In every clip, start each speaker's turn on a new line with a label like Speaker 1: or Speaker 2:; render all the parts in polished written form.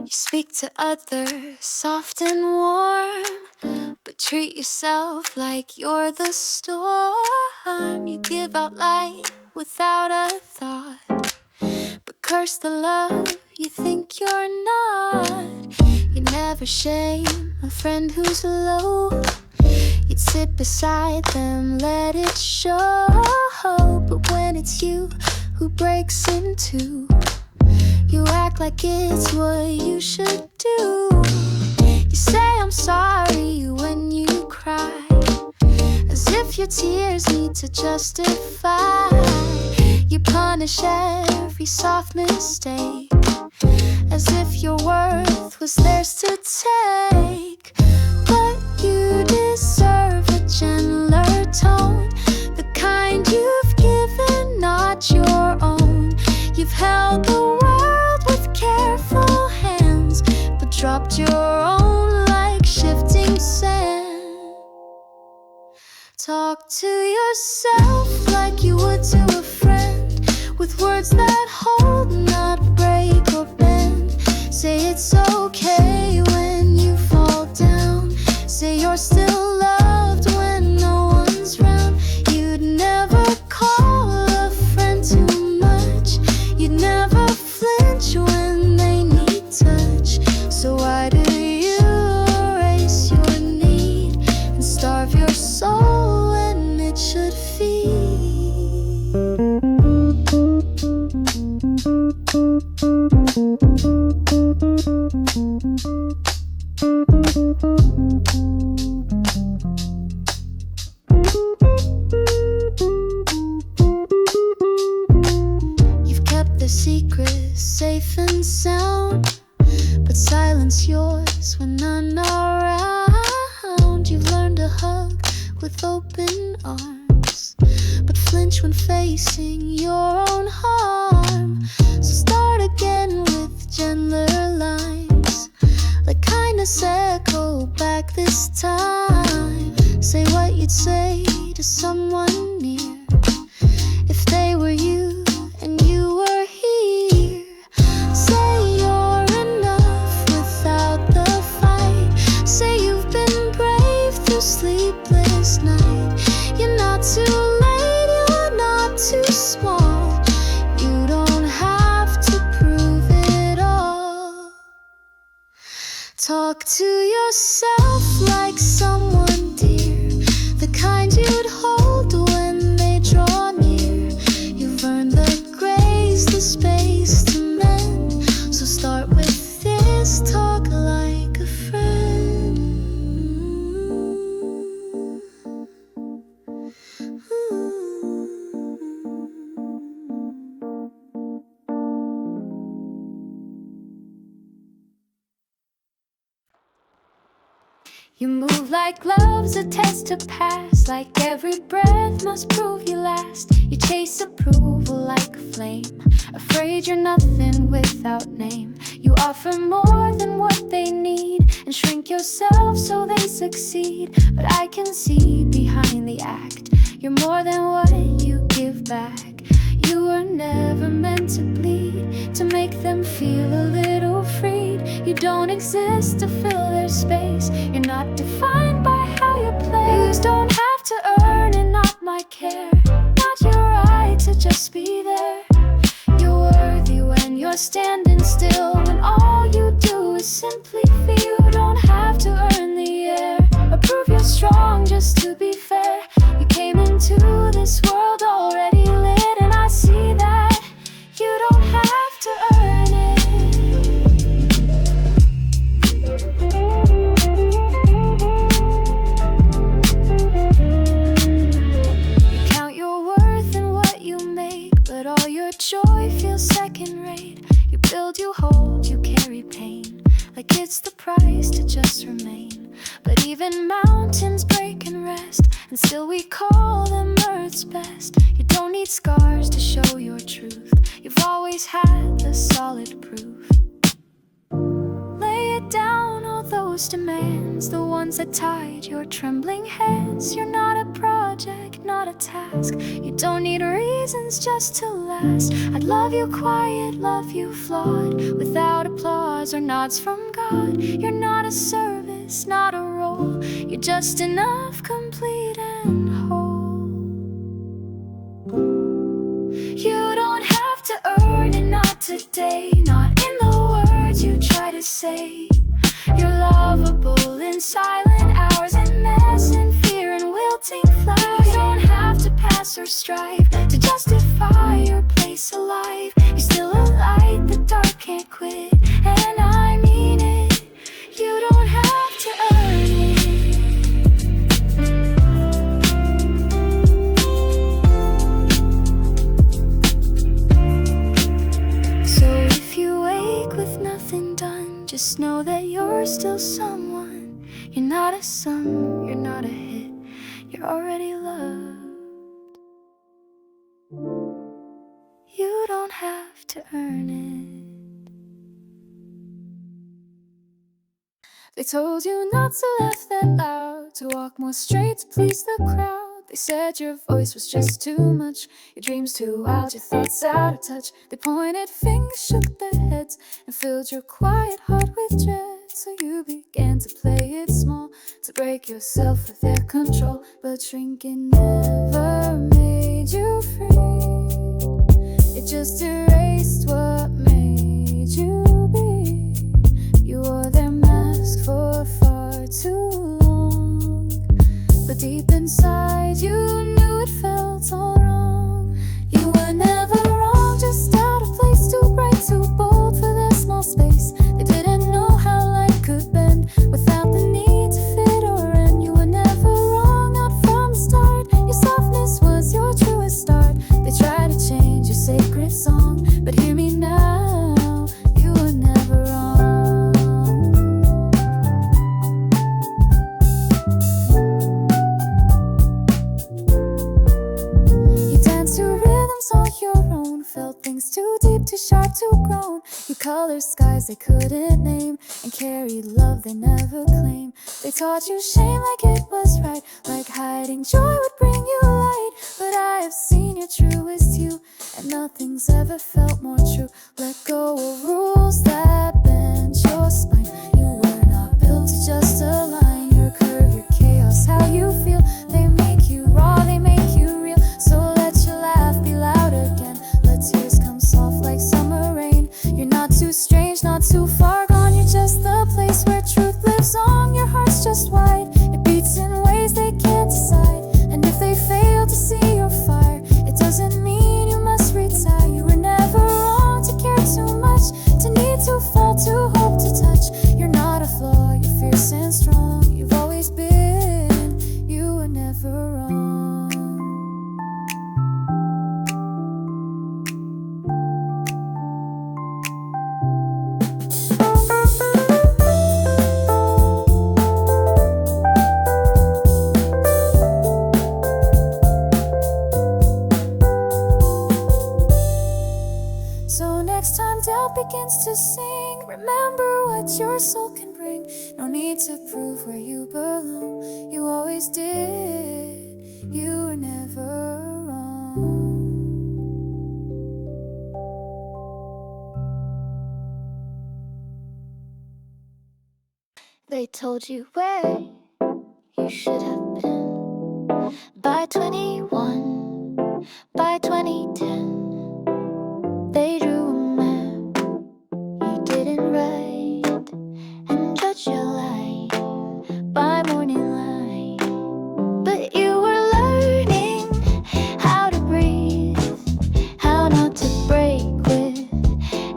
Speaker 1: You speak to others soft and warm, but treat yourself like you're the storm. You give out light without a thought, but curse the love you think you're not. You never shame a friend who's low. You'd sit beside them, let it show. But when it's you who breaks in two, you act like it's what you should do. You say I'm sorry when you cry, as if your tears need to justify. You punish every soft mistake, as if your worth was theirs to take. But you deserve a gentler tone, the kind you've given, not your own. You've held the world with careful hands, but dropped your own like shifting sand. Talk to yourself like you would to a friend, with words that hold, not break or bend. Say it's okay when you fall down. Say you're still loved when no one's round. You'd never call a friend too much. You'd never flinch when they need touch. So why do you erase your need and starve your soul when it should feed? You've kept the secrets safe and sound, but silence yours when none are around. You've learned to hug with open arms, but flinch when facing your own harm. So start again with gentler lines, let kindness echo back this time. Say what you'd say to someone near, if they were you and you were here. Say you're enough without the fight. Say you've been brave through sleepless night. You're not too late, you're not too small. You don't have to prove it all. Talk to yourself like someone dear, the kind you'd hold when they draw near. You've earned the grace, the space to mend. So start with this, talk like a friend. You move like love's a test to pass, like every breath must prove you last. You chase approval like a flame, afraid you're nothing without name. You offer more than what they need, and shrink yourself so they succeed. But I can see behind the act, you're more than what you give back. You were never meant to bleed, to make them feel a little freed. You don't exist to fill their space. You're not defined by how you play. You don't have to earn it, not my care, not your right to just be there. You're worthy when you're standing still, when all you do is simply feel. You don't have to earn the air or prove you're strong just to be fair. You came into this world already lit, and I see that you don't have to earn it. You count your worth and what you make, but all your joy feels second rate. You build, you hold, you carry pain, like it's the price to just remain. But even mountains break and rest, and still we call them Earth's best. You don't need scars to show your truth. You've always had the solid proof. Lay it down, all those those demands, the ones that tied your trembling hands. You're not a project, not a task. You don't need reasons just to last. I'd love you quiet, love you flawed, without applause or nods from God. You're not a service, not a role. You're just enough, complete and whole. You don't have to earn it, not today, not in the words you try to say. You're lovable in silent hours, and mess and fear and wilting flowers. You don't have to pass or strive to justify your place alive. You're still a light the dark can't quit, and I mean it. You don't have to earn it. So if you wake with nothing done, just know that you're still someone. You're not a sum, you're not a hit, you're already loved. You don't have to earn it. They told you not to laugh that loud, to walk more straight to please the crowd. They said your voice was just too much, your dreams too wild, your thoughts out of touch. They pointed fingers, shook their heads, and filled your quiet heart with dread. So you began to play it small, to break yourself with their control. But shrinking never made you free. It just erased what made you be. You wore their mask for far too long, but deep inside you knew it felt all wrong. You were never wrong, just out of place, too bright, too bold for their small space. They didn't know how life could bend without the need to fit or end. You were never wrong, not from the start. Your softness was your truest start. They tried to change your sacred song, but hear me now, you were never wrong. You danced to rhythms on your own, felt things too deep, too sharp, too grown. You colored skies they couldn't name, and carried love they never claimed. They taught you shame like it was right, like hiding joy would bring you light. But I have seen your truest you, and nothing's ever felt more true. Let go of rules that bend your spine. You were not built to just align your curve, your chaos, how you feel. They make you raw, they make you real. So let your laugh be loud again, let tears come soft like summer rain. You're not too strange, not too far gone. You're just the place where truth lives on. Your heart's just wide, it beats in ways they can't decide. And if they fail to see your fire, it doesn't mean you must retire. You were never wrong to care too much, to need to fall, to hope to touch. You're not a flaw, you're fierce and strong. You've always been, you were never wrong. So next time doubt begins to sing, remember what your soul can bring. No need to prove where you belong, you always did, you were never wrong. They told you where you should have been by 21, by 2010. They drew a map you didn't write, and judged your life by morning light. But you were learning how to breathe, how not to break with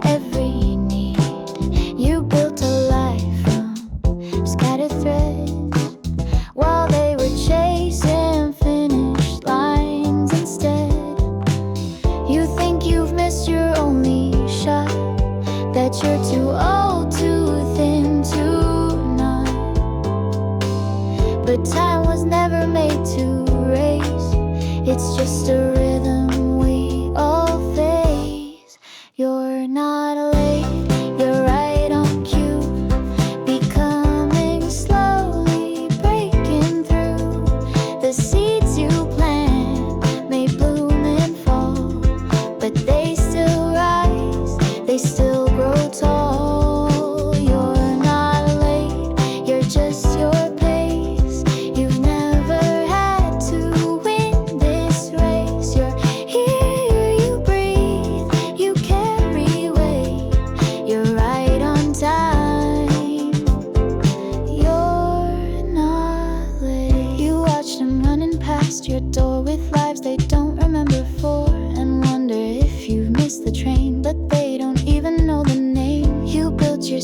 Speaker 1: every need. You built a life from scattered threads while they were chasing finish lines.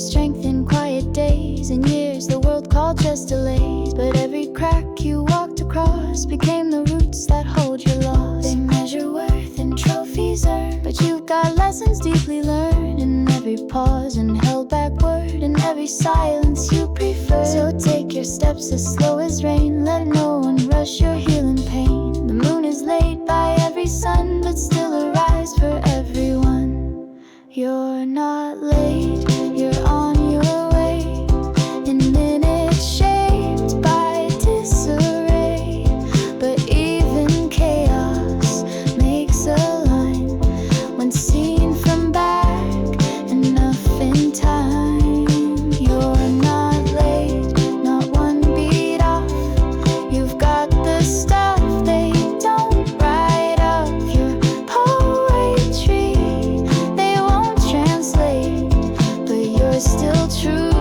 Speaker 1: strength in quiet days and years the world called just delays. But every crack you walked across became the roots that hold your loss. They measure worth in trophies earned, but you've got lessons deeply learned in every pause and held back word, in every silence you prefer. So take your steps as slow as rain, let no one rush your healing pain. The moon is late by every sun, but still arise for everyone. You're not late, you're on your way. In minutes shaped by disarray, but even chaos makes a line when seen from back, enough in time. You're not late, not one beat off. You've got the stuff they don't write off. Your poetry they won't translate, but you're still true.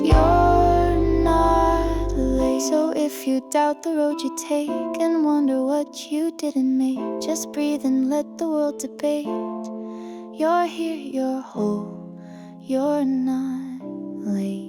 Speaker 1: You're not late. So if you doubt the road you take and wonder what you didn't make, just breathe and let the world debate. You're here, you're whole, you're not late.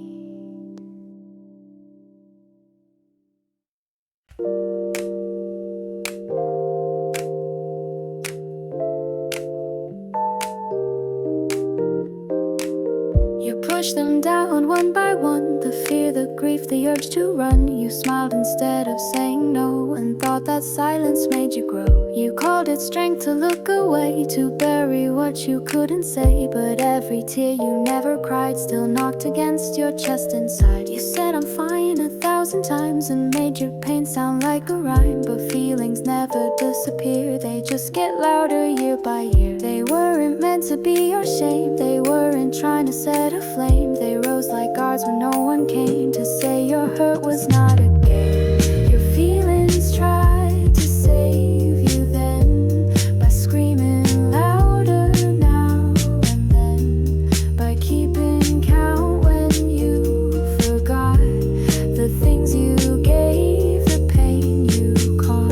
Speaker 1: You pushed them down one by one, the fear, the grief, the urge to run. You smiled instead of saying no, and thought that silence made you grow. You called it strength to look away, to bury what you couldn't say. But every tear you never cried still knocked against your chest inside. You said I'm fine 1,000 times and made your pain sound like a rhyme. But feelings never disappear, they just get louder year by year. They weren't meant to be your shame, they weren't trying to set a flame. They rose like guards when no one came to say your hurt was not a game. Your feelings tried to save you then, by screaming louder now and then, by keeping count when you forgot the things you gave, the pain you caused.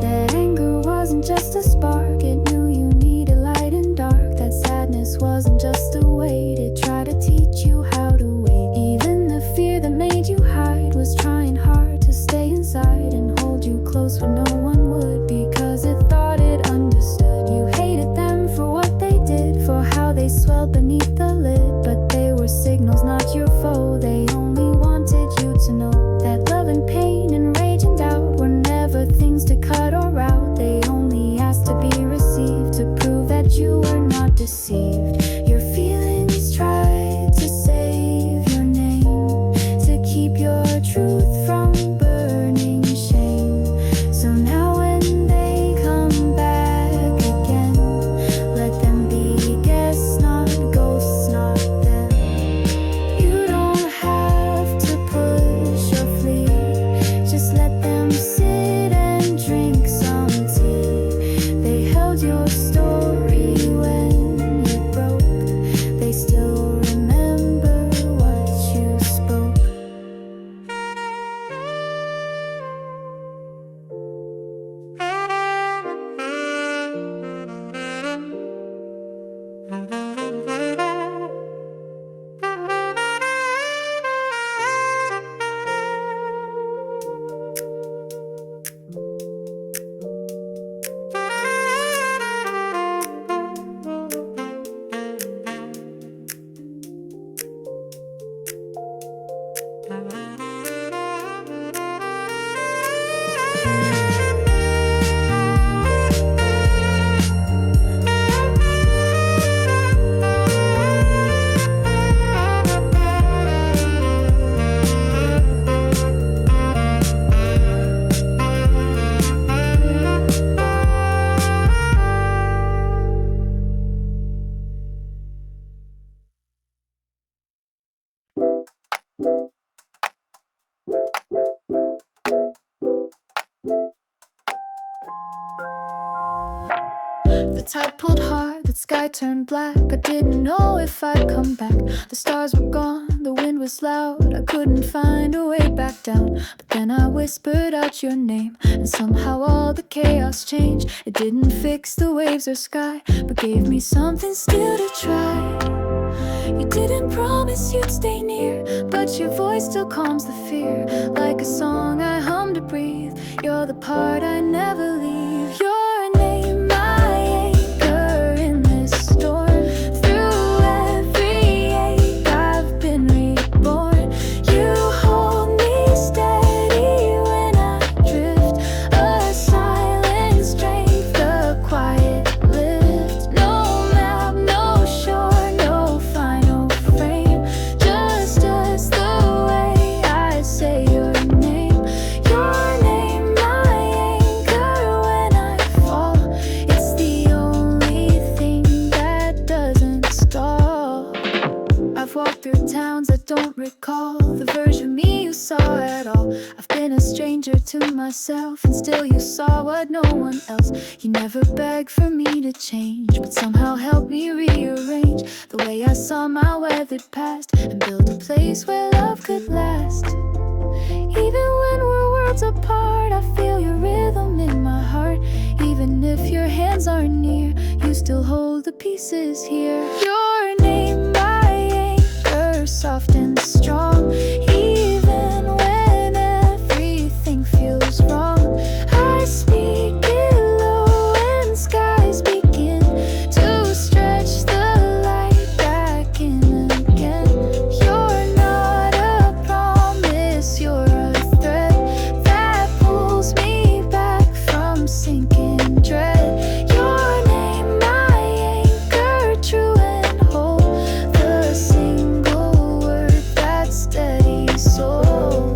Speaker 1: That anger wasn't just a spark, it knew you needed light and dark. That sadness wasn't just a weight, it tried to teach you how to wait. Even the fear that made you hide was trying hard to stay inside and hold you close when no one would, because it thought it understood. You hated them for what they did, for how they swelled beneath the lid. But they were signals, not your foe. They only wanted you to know that love and pain and rage and doubt were never things to cut or rout. They only asked to be received, to prove that you were not deceived. Your feelings tried to save your name, to keep your truth from burning shame. So now when they come back again, let them be guests, not ghosts, not them. You don't have to push or flee, just let them sit and drink some tea. They held your story when you broke, they still remember what you spoke. The tide pulled hard, the sky turned black. I didn't know if I'd come back. The stars were gone, the wind was loud, I couldn't find a way back down. But then I whispered out your name, and somehow all the chaos changed. It didn't fix the waves or sky, but gave me something still to try. You didn't promise you'd stay near, but your voice still calms the fear. Like a song I hum to breathe, you're the part I never leave. Your name, my anchor in this storm. Through every ache I've been reborn. You hold me steady when I drift. A silent strength, a quiet lift. No map, no shore, no final frame. Just us, the way I say your name. Your name, my anchor when I fall. It's the only thing that doesn't stall. I've walked through towns that don't recall the version of me you saw at all. I've been a stranger to myself, and still you saw what no one else. You never begged for me to change, but somehow helped me rearrange the way I saw my weathered past, and build a place where love could last. Even when we're worlds apart, I feel your rhythm in my heart. Even if your hands aren't near, you still hold the pieces here. Your name, my anchor, soft and strong. Even when everything feels wrong, I speak it low and skies begin to stretch the light back in again. You're not a promise, you're a thread that pulls me back from sinking dread. Your name, my anchor, true and whole. The single word that steadies soul.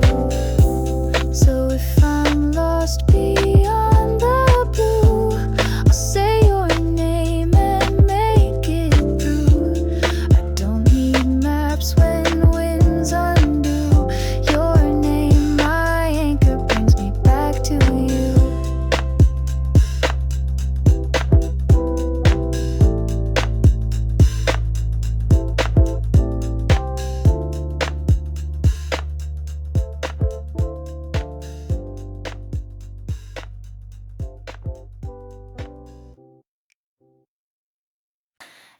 Speaker 1: So if I'm lost beyond the blue, I'll say your name and make it through. I don't need maps when winds undo. Your name, my anchor, brings me back to you.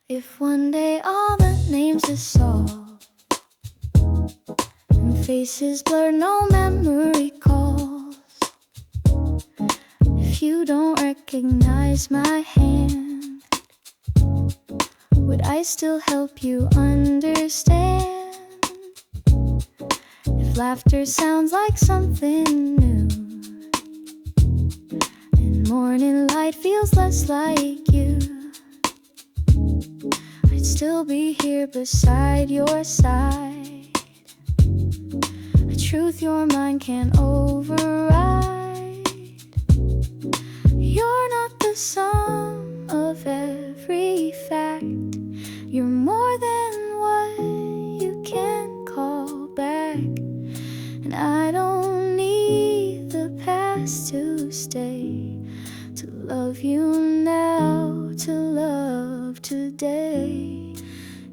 Speaker 1: If one day all the names dissolve and faces blur, no memory calls. If you don't recognize my hand, would I still help you understand? If laughter sounds like something new, and morning light feels less like you, I'd still be here beside your side. A truth your mind can't override. You're not the sum of every fact. You're more than what you can call back. And I don't need the past to stay, to love you now, to love today.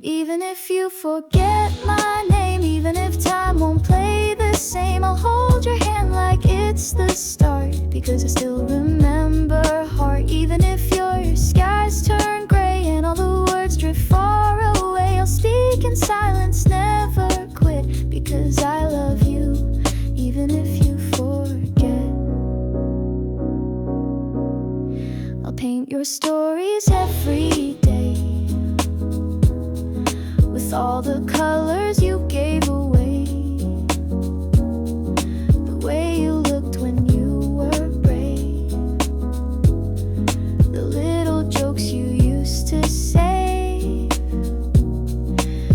Speaker 1: Even if you forget my name, even if time won't play the same, I'll hold your hand like it's the start, because I still remember heart. Even if your skies turn gray and all the words drift far away, I'll speak in silence, never quit, because I love you, even if you forget. I'll paint your stories every day with all the colors you gave away. The way you looked when you were brave, the little jokes you used to say.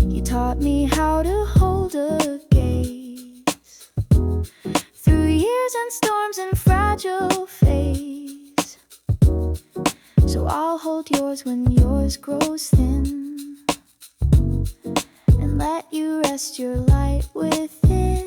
Speaker 1: You taught me how to hold a gaze through years and storms and fragile phase. So I'll hold yours when yours grows thin, and let you rest your light within.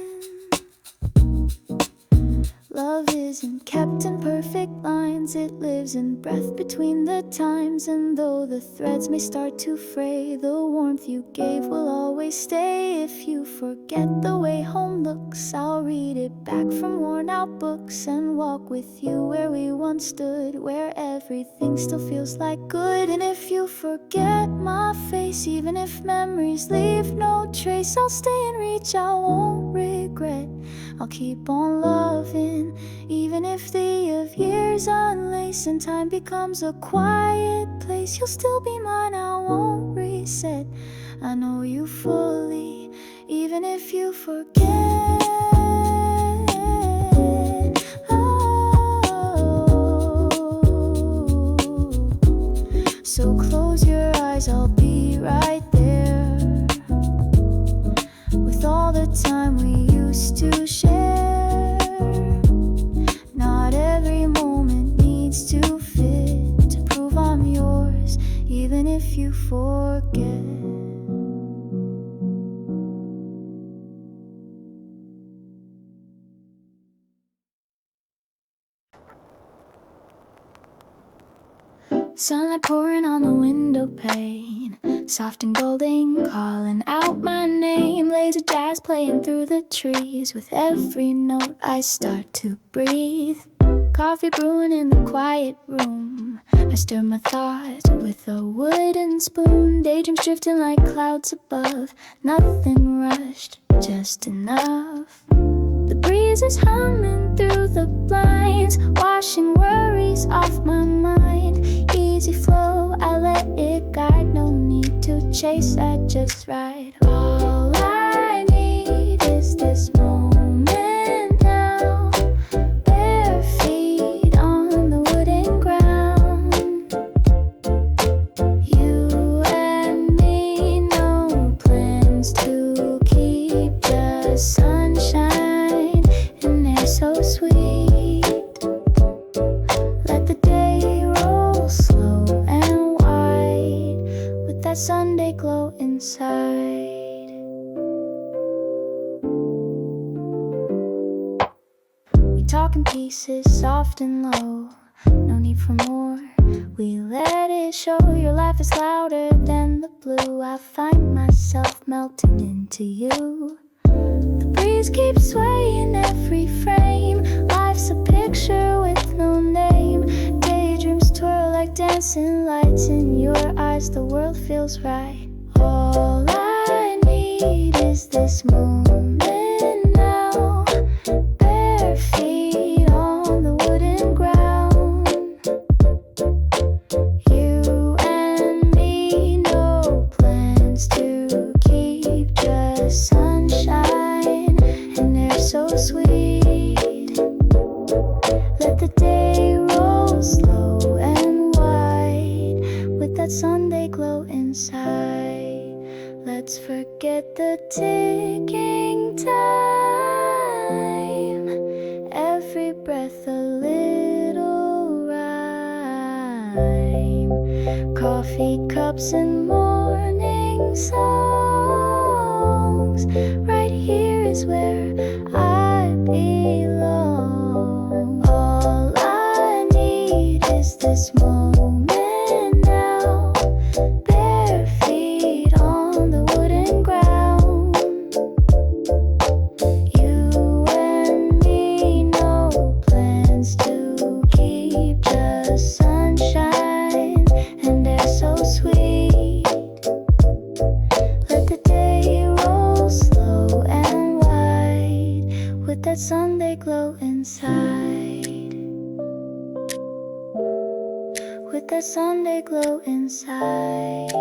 Speaker 1: Love love isn't kept in perfect lines. It lives in breath between the times. And though the threads may start to fray, the warmth you gave will always stay. If you forget the way home looks, I'll read it back from worn out books and walk with you where we once stood, where everything still feels like good. And if you forget my face, even if memories leave no trace, I'll stay and reach, I won't regret. I'll keep on loving, even if the years unlace and time becomes a quiet place. You'll still be mine, I won't reset. I know you fully, even if you forget. So close your eyes, I'll be right there, with all the time we used to share. Not every moment needs to fit to prove I'm yours, even if you forget. Sunlight pouring on the window pane, soft and golden, calling out my name. Lazy jazz playing through the trees. With every note I start to breathe. Coffee brewing in the quiet room. I stir my thoughts with a wooden spoon. Daydreams drifting like clouds above. Nothing rushed, just enough. The breeze is humming through the blinds, washing worries off my mind. Easy flow, I let it guide. No need to chase, I just ride. All I need is this moment now. Bare feet on the wooden ground. You and me, no plans to keep, just sunshine and air so sweet. Let the day roll slow and wide, with that Sunday glow inside. We talk in pieces, soft and low. No need for more, we let it show. Your laugh is louder than the blue. I find myself melting into you. The breeze keeps swaying every frame. Life's a picture with no name. Daydreams twirl like dancing lights. In your eyes the world feels right. All I need is this moment now. Bare feet on the wooden ground. You and me, no plans to keep, just sunshine and air so sweet. Let the day roll slow and wide, with that Sunday glow inside. Let's forget the ticking time. Every breath a little rhyme. Coffee cups and morning songs. Right here is where I belong. All I need is this moment now. Bare feet on the wooden ground. You and me, no plans to keep, just sunshine and air so sweet. Let the day roll slow and wide, with that Sunday glow inside. With that Sunday glow inside.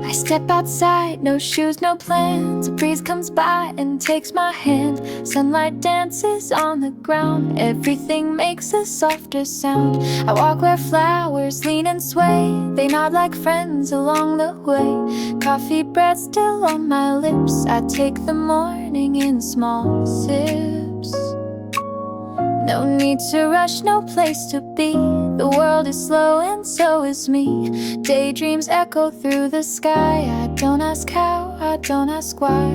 Speaker 1: I step outside, no shoes, no plans. A breeze comes by and takes my hand. Sunlight dances on the ground. Everything makes a softer sound. I walk where flowers lean and sway. They nod like friends along the way. Coffee breath still on my lips. I take the morning in small sips. No need to rush, no place to be. The world is slow and so is me. Daydreams echo through the sky. I don't ask how, I don't ask why.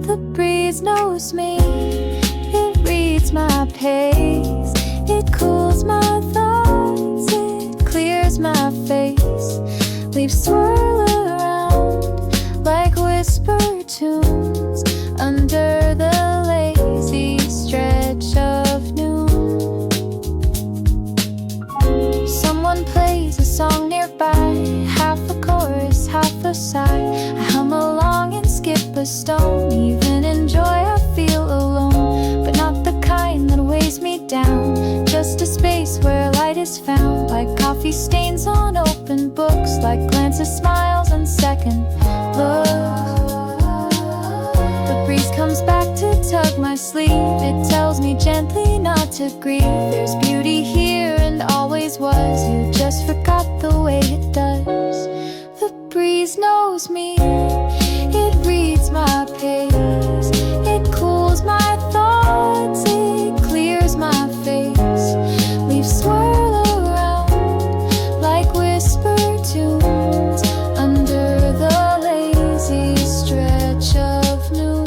Speaker 1: The breeze knows me. It reads my pace. It cools my thoughts. It clears my face. Leaves swirl around like whisper tunes under the lazy stretch of noon. Someone plays a song nearby, half a chorus, half a sigh. I hum along and skip a stone. Even in joy I feel alone, but not the kind that weighs me down. Just a space where light is found, like coffee stains on open books, like glances, smiles, and second looks. The breeze comes back to tug my sleeve. It tells me gently not to grieve. There's beauty here and always was. You just forgot the way it does. The breeze knows me. It reads my pace. It cools my thoughts. It clears my face. Leaves swirl around like whisper tunes under the lazy stretch of noon.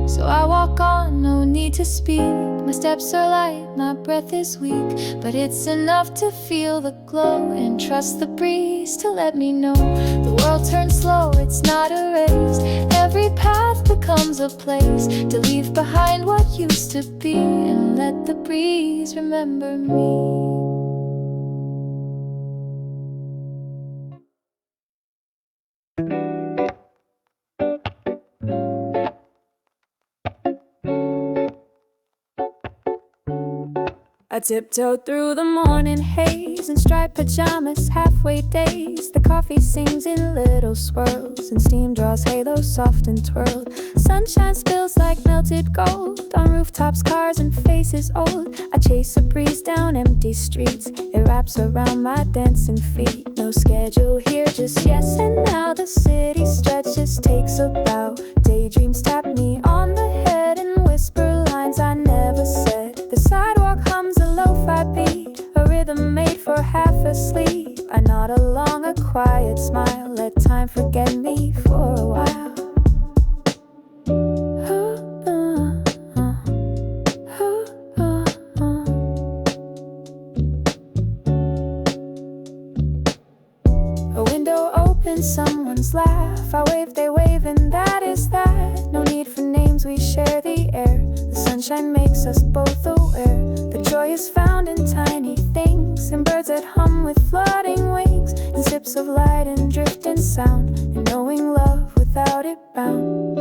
Speaker 1: So I walk on, no need to speak. My steps are light, my breath is weak, but it's enough to feel the glow and trust the breeze to let me know. The world turns slow, it's not a race. Every path becomes a place to leave behind what used to be and let the breeze remember me. I tiptoed through the morning haze in striped pajamas, halfway dazed. The coffee sings in little swirls, and steam draws halos soft and twirled. Sunshine spills like melted gold on rooftops, cars, and faces old. I chase a breeze down empty streets. It wraps around my dancing feet. No schedule here, just yes and now. The city stretches, takes a bow. Daydreams tap me on the head and whisper lines I never said. The sidewalk hums a lo-fi beat, a rhythm made for half asleep. I nod along a quiet smile, let time forget me for a while. A window opens, someone's laugh. I wave, they wave, and that is that. No need for names, we share the air. The sunshine makes us both aware. The joy is found in tiny things, in birds that hum with flooding wings, in sips of light and drifting sound, and knowing love without it bound.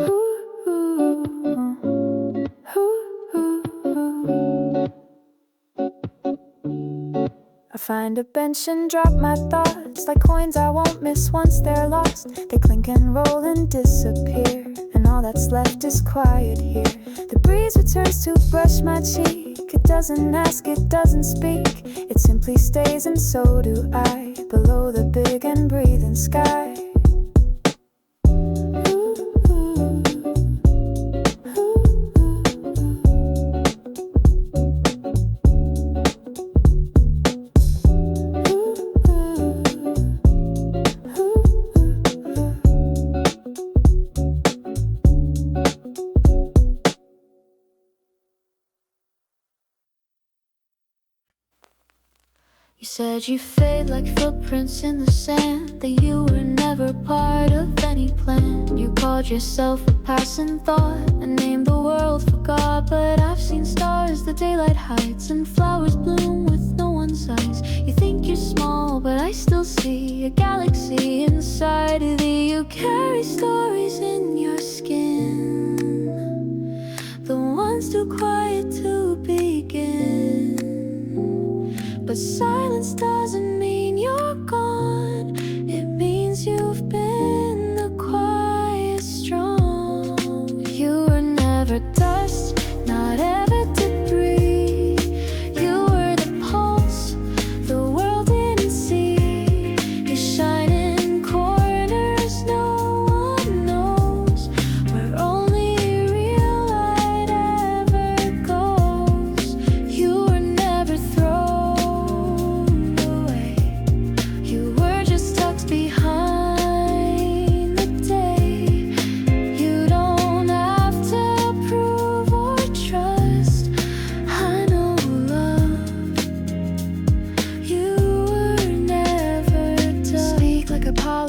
Speaker 1: I find a bench and drop my thoughts like coins I won't miss once they're lost. They clink and roll and disappear, and all that's left is quiet here. The breeze returns to brush my cheek. It doesn't ask, it doesn't speak. It simply stays, and so do I, below the big and breathing sky. You said you fade like footprints in the sand, that you were never part of any plan. You called yourself a passing thought and named the world for God. But I've seen stars the daylight hides, and flowers bloom with no one's eyes. You think you're small, but I still see a galaxy inside of thee. You carry stories in your skin, the ones too quiet to begin. But silence doesn't mean you're gone. It means you've been the quiet strong. You were never dust, not ever debris. You were the pulse the world didn't see. You shine in corners no one knows, where only real light ever goes. You were never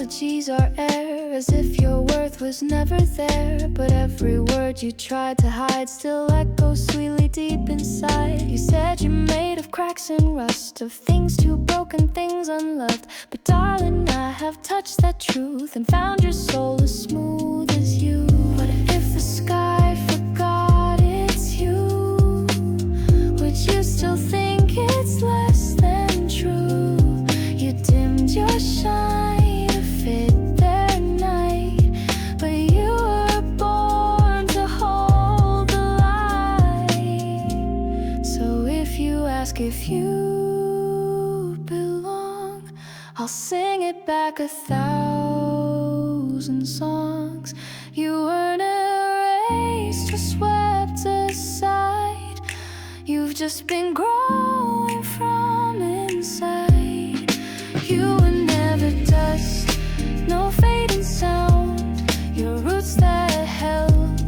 Speaker 1: apologies are air, as if your worth was never there. But every word you tried to hide still echoes sweetly deep inside. You said you're made of cracks and rust, of things too broken, things unloved. But darling, I have touched that truth and found your soul as smooth as you. What if the sky forgot it's you? Would you still think it's less than true? You dimmed your shine to fit their night, but you were born to hold the light. So if you ask if you belong, I'll sing it back 1,000 songs. You weren't erased or swept aside. You've just been growing from inside. You were never dust, no fading sound. Your roots that held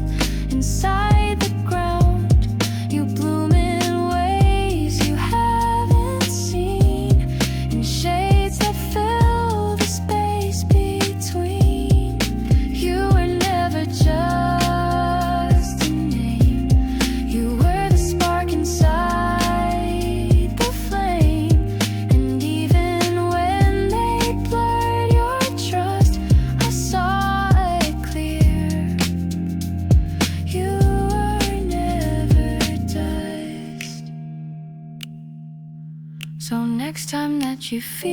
Speaker 1: inside the ground. You bloom in ways you haven't seen, in shades that fill the space between. You were never just a name. You were the spark inside the flame. And even when they blurred your trust, I saw it clear. You were never dust. So next time that you feel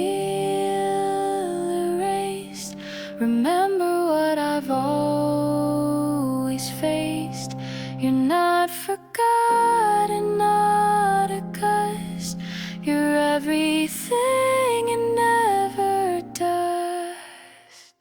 Speaker 1: erased, remember what I've always faced. You're not forgotten, not a ghost. You're everything and never dust.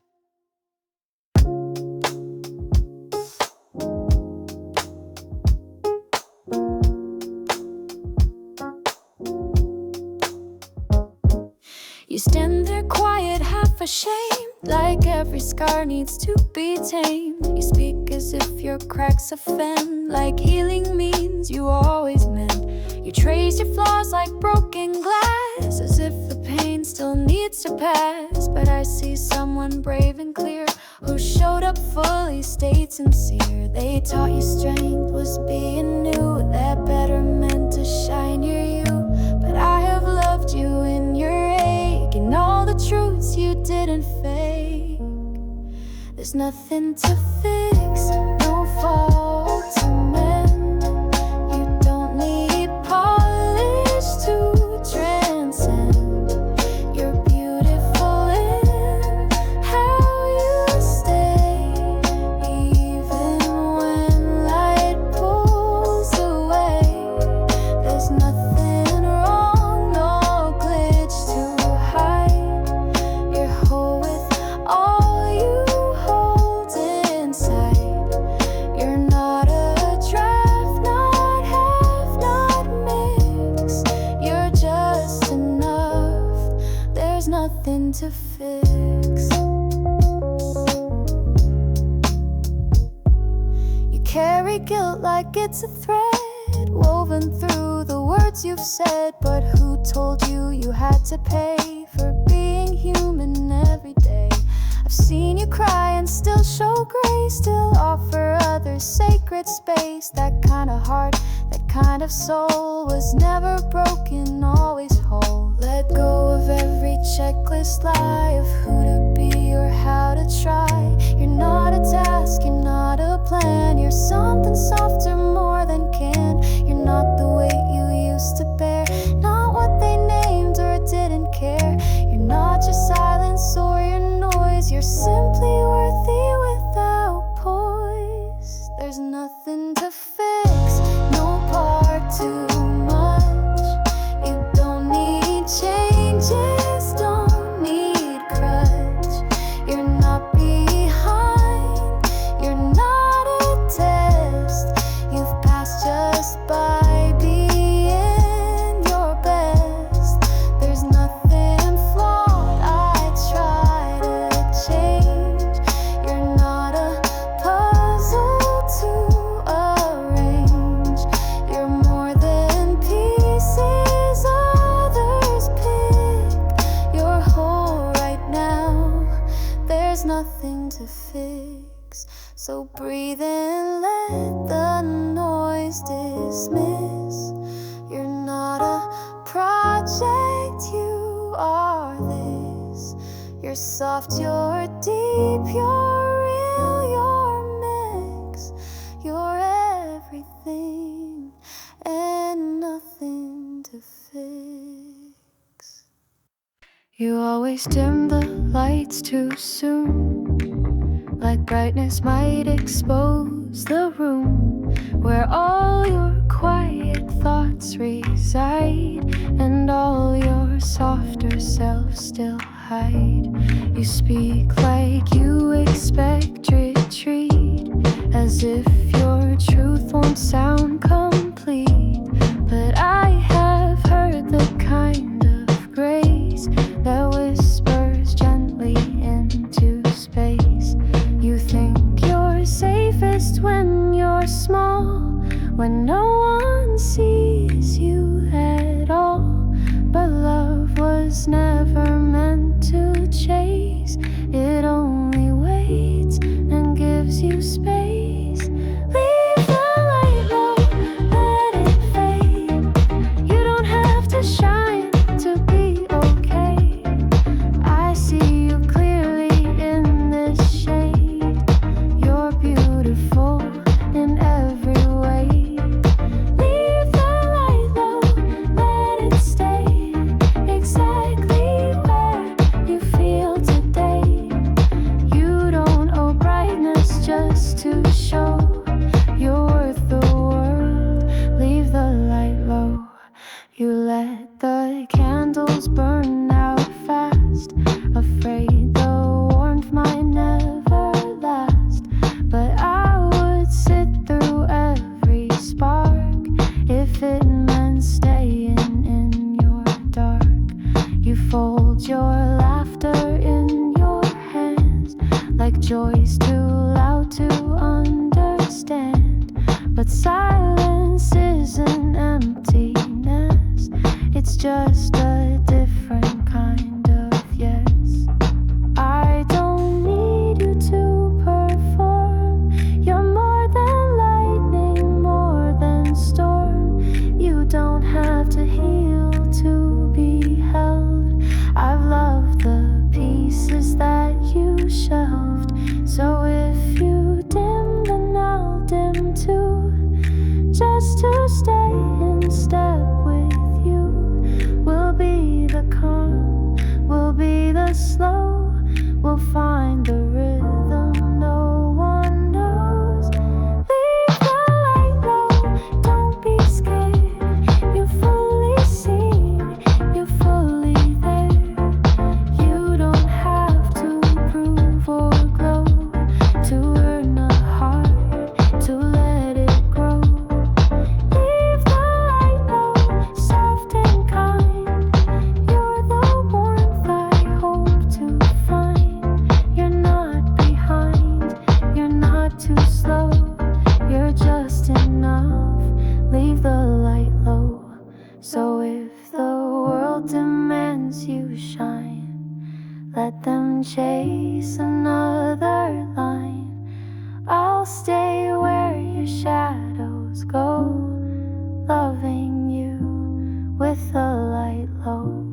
Speaker 1: You stand there quiet, half ashamed, like every scar needs to be tamed. You speak as if your cracks offend, like healing means you always meant. You trace your flaws like broken glass, as if the pain still needs to pass. But I see someone brave and clear, who showed up fully, stayed sincere. They taught you strength was being new, that better meant to shine your you. But I have loved you in your ache, and all the truths you didn't fake. There's nothing to fix, no fault to mend. You don't need polish to transcend. You're beautiful in how you stay, even when light pulls away. There's nothing wrong, no glitch to hide. You're whole with all you hold inside. You're not a draft, not half, not mix. You're just enough. There's nothing to fix. You carry guilt like it's a thread woven through the words you've said. But who told you you had to pay for being human every day? I've seen you cry and still show grace, still offer others sacred space. That kind of heart, that kind of soul was never broken, always whole. Let go of every checklist lie of who to be or how to try. You're not a task, you're not a plan. You're something softer, more than can. You're not the weight you used to bear, not what they named or didn't care. You're not your silence or your noise. You're simply worthy without poise. There's nothing to fix, no part too much. You don't need changes, don't need crutch. You're not behind, you're not a test. You've passed just by being your best. There's nothing flawed I try to change. You're not a puzzle to nothing to fix. So breathe in, let the noise dismiss. You're not a project, you are this. You're soft, you're deep, you're real, you're mixed. You're everything and nothing to fix. You always dim the lights too soon, like brightness might expose the room where all your quiet thoughts reside, and all your softer self still hide. You speak like you expect retreat, as if your truth won't sound complete. But I have heard the kind of grace that whispers gently into space. You think you're safest when you're small, when no one sees you at all. But love was never meant to chase, it only waits and gives you space. Leave the light low, let it fade. You don't have to shine to be okay. I see you clearly in this shade. You're beautiful in every way. Leave the light low, let it stay exactly where you feel today. You don't owe brightness just to show you're worth the world. Leave the light low. You let the candles burn out fast, afraid the warmth might never last. But I would sit through every spark if it meant staying in your dark. You fold your laughter in your hands, like joy's too loud to understand. But silence isn't emptiness, it's just a different kind of yes. I don't need you to perform. You're more than lightning, more than storm. You don't have to heal to be held. I've loved the pieces that you shelved. So if you dim, then I'll dim too, just to stay in step with you. We'll be the calm, we'll be the slow, we'll find the rhythm no one knows. Leave the light low, don't be scared. You're fully seen, you're fully there. You don't have to prove or glow to earn a heart, to let it grow. Leave the light low, soft and kind. You're the warmth I hope to find. You're not behind, you're not too slow. You're just enough. Leave the light low. So if the world demands you shine, let them chase another line. I'll stay where your shadows go, loving you with the light low.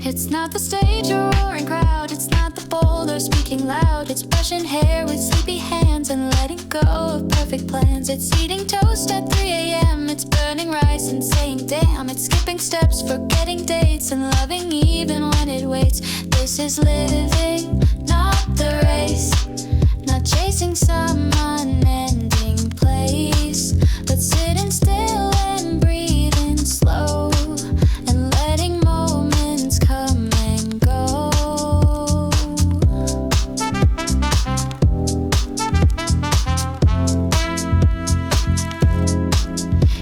Speaker 1: It's not the stage or roaring crowd, it's not the boulder speaking loud. It's brushing hair with sleepy hands and letting go of perfect plans. It's eating toast at 3 a.m., it's burning rice and saying damn. It's skipping steps, forgetting dates, and loving even when it waits. This is living, not the race, not chasing some unending place, but sitting still and breathing slow, and letting moments come and go.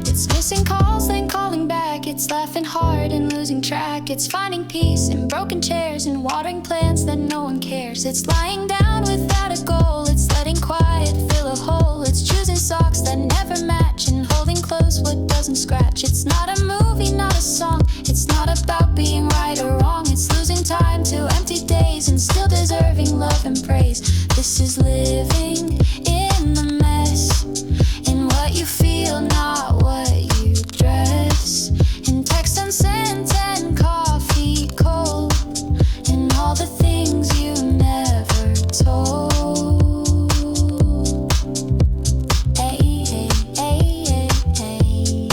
Speaker 1: It's missing calls, then calling back. It's laughing hard and losing track. It's finding peace in broken chairs and watering plants that no one cares. It's lying down without a goal. It's letting quiet socks that never match, and holding close what doesn't scratch. It's not a movie, not a song. It's not about being right or wrong. It's losing time to empty days and still deserving love and praise. This is living in the mess, in what you feel, not what you dress, in text unsent and coffee cold, and all the things you never told. Hey, hey, hey, hey, hey.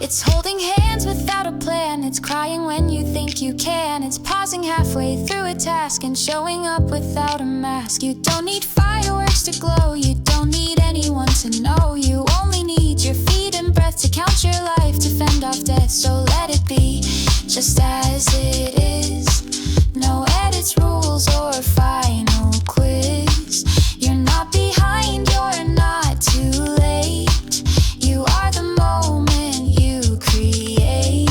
Speaker 1: It's holding hands without a plan. It's crying when you think you can. It's pausing halfway through a task and showing up without a mask. You don't need fireworks to glow. You don't need anyone to know. You only need your feet and breath to count your life, to fend off death. So let it be just as it is. No edits, rules, or final quiz. You're not behind, you're not too late. You are the moment you create.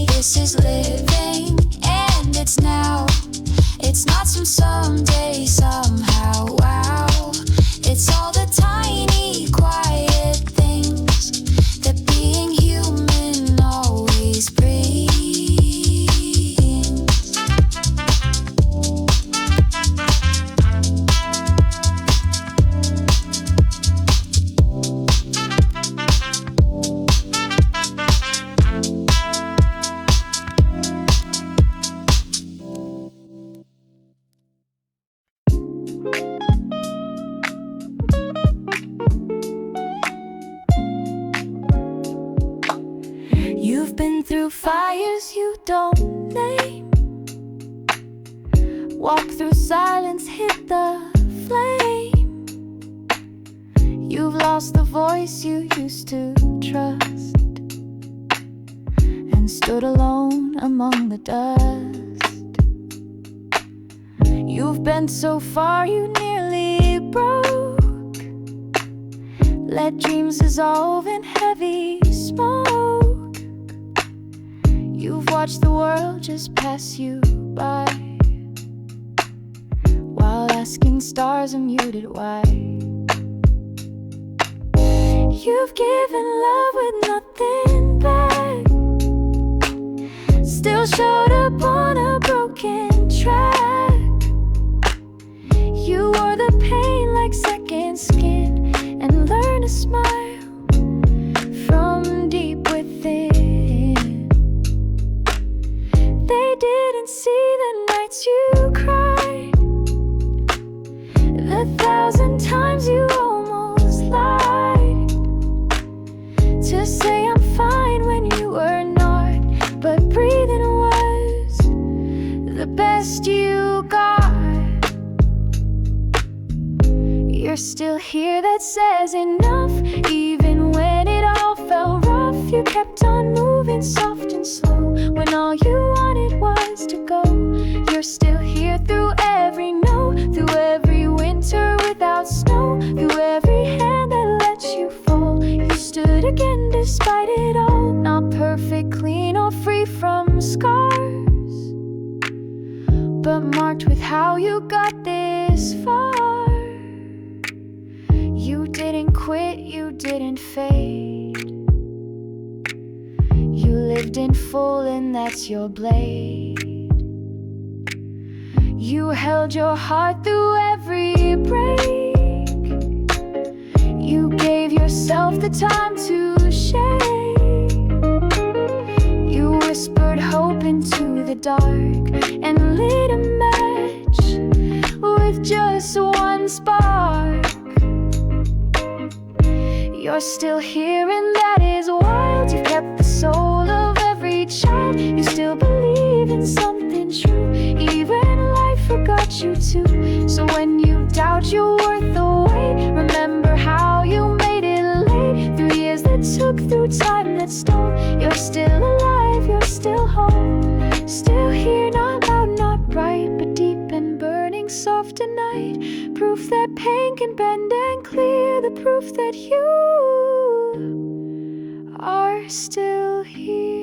Speaker 1: This is living and it's now. It's not some someday, somehow, wow. It's all the tiny, quiet things that being human always brings. You've been through fires you don't name, walk through silence, hit the flame. You've lost the voice you used to trust, and stood alone among the dust. You've been so far you nearly broke, let dreams dissolve in heavy smoke. You've watched the world just pass you by, while asking stars a muted why. You've given love with nothing back, still showed up on a broken track. You wore the pain like second skin, and learned to smile from deep within. They didn't see the nights you cried, the 1,000 times you almost lied, to say I'm fine when you were not. But breathing was the best you got. You're still here, that says enough. Even when it all felt rough, you kept on moving soft and slow, when all you wanted was to go. You're still here through every no, through every winter without snow, through every hand that let you fall. You stood again despite it all, not perfect, clean, or free from scars, but marked with how you got this far. You didn't quit, you didn't fade. You lived in full, and that's your blade. You held your heart through every break. You gave yourself the time to shake. You whispered hope into the dark, and lit a match with just one spark. You're still here, and that is wild. You kept the soul of every child. You still believe in something true, even life forgot you too. So when you doubt your worth the wait, remember how you made it late. Through years that took, through time that stole. You're still alive, you're still home. Still here, not loud, not bright, but deep and burning soft tonight. proof that pain can bend and clear, the proof that you are still here.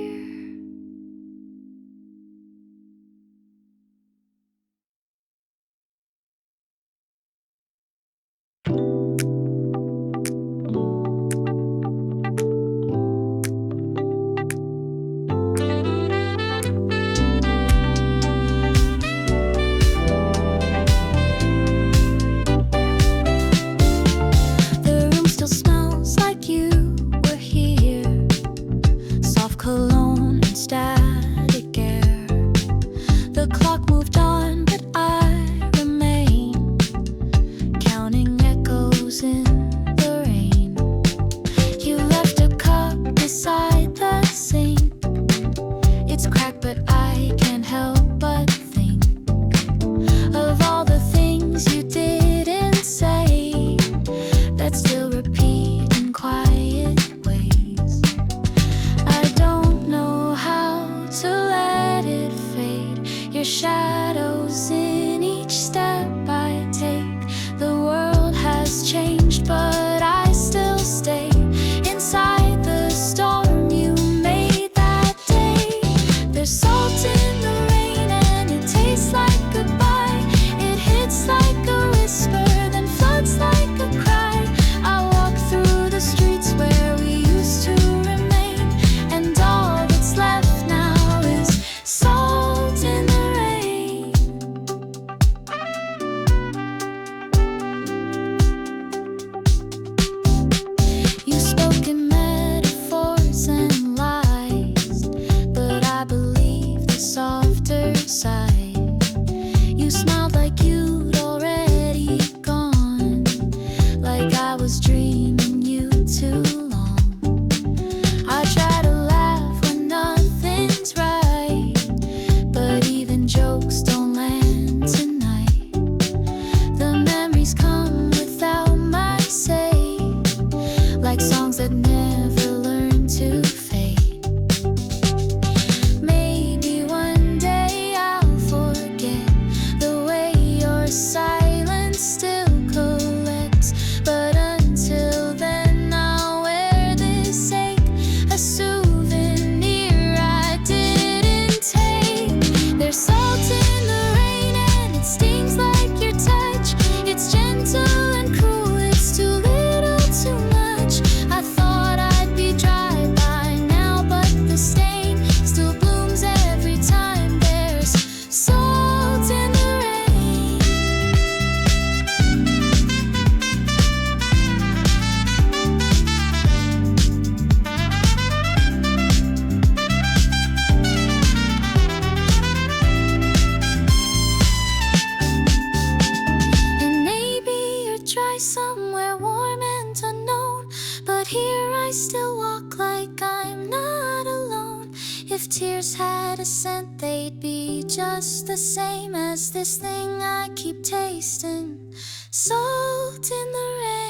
Speaker 2: tears had a scent, they'd be just the same as this thing I keep tasting, salt in the rain.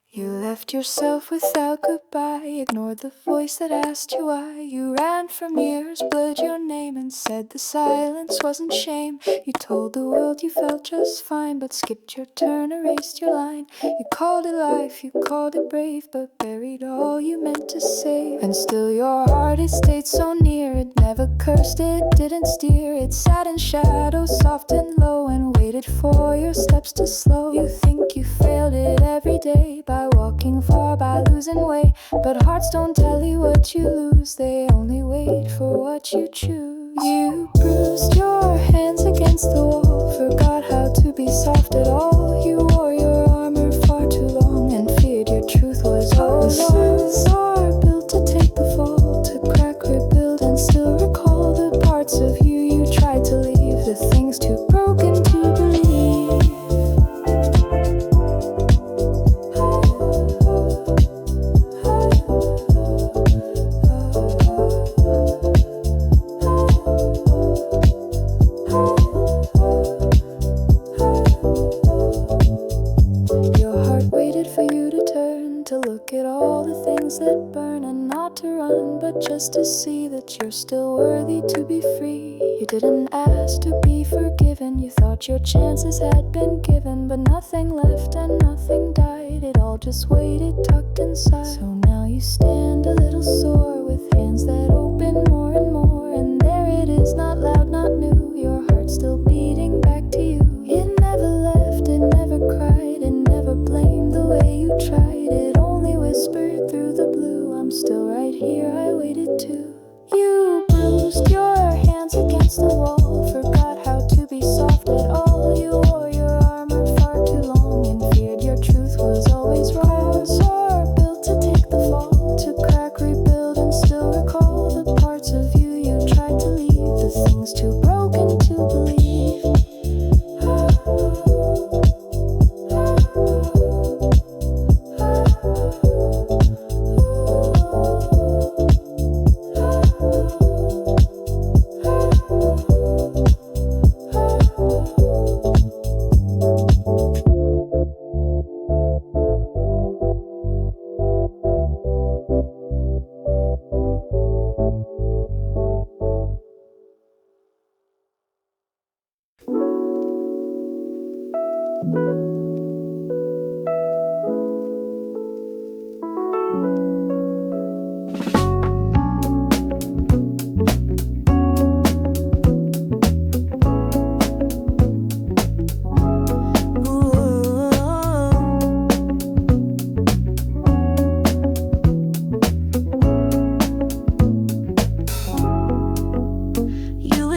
Speaker 1: You left yourself without goodbye, ignored the voice that asked you why. You ran for mirrors, blurred your name, and said the silence wasn't shame. You told the world you felt just fine, but skipped your turn, erased your line. You called it life, you called it brave, but buried all you meant to save. And still your heart, it stayed so near. It never cursed, it didn't steer. It sat in shadows, soft and low, and waited for your steps to slow. You think you failed it every day, by walking far, by losing weight. But hearts don't tell you what you lose, they only wait for what you choose. You bruised your hands against the wall, forgot how to be soft at all. You wore your armor far too long and feared your truth was all alone. Walls are built to take the fall, to crack, rebuild, and still recall the parts of you you tried to leave, the things too broken to believe.
Speaker 2: just to see that you're still worthy to be free. You didn't ask to be forgiven. You thought your chances had been given, but nothing left and nothing died. It all just waited tucked inside. So now you stand a little sore, with hands that open more and more. And there it is, not loud, not new, your heart still beating back to you. It never left, it never cried, it never blamed the way you tried. It only whispered through the blue, I'm still right here, I waited too. You bruised your hands against the wall, forgot how to be soft at all. You wore your armor far too long and feared your truth was always wrong. Or built to take the fall, to crack, rebuild, and still recall the parts of you you tried to leave, the things too broken to believe.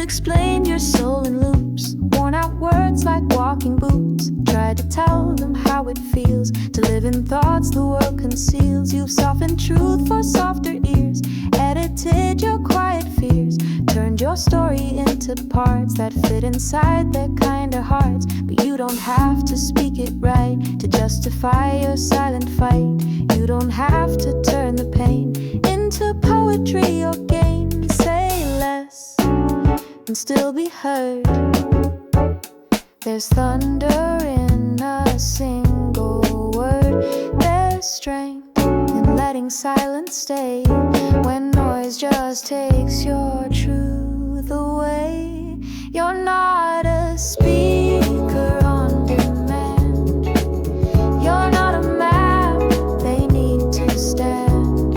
Speaker 2: Explained your soul in loops, worn out words like walking boots. Tried to tell them how it feels to live in thoughts the world conceals. You've softened truth for softer ears, edited your quiet fears, turned your story into parts that fit inside their kind of hearts. But you don't have to speak it right to justify your silent fight. You don't have to turn the pain into poetry or gain. Say less and still be heard. There's thunder in a single word. There's strength in letting silence stay when noise just takes your truth away. You're not a speaker on demand. You're not a map they need to stand.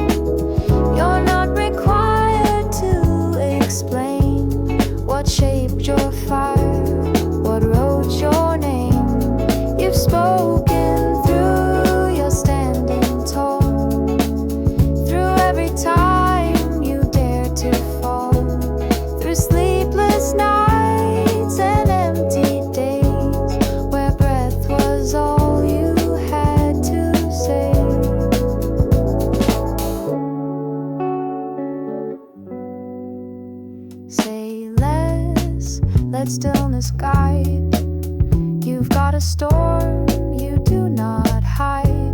Speaker 2: You're not required to explain what shaped your fire, what wrote your name. You've spoken through your standing tall, through every time you dare to fall, through sleepless nights and empty days where breath was all you had to say. Say less, let stillness guide. You've got a storm you do not hide,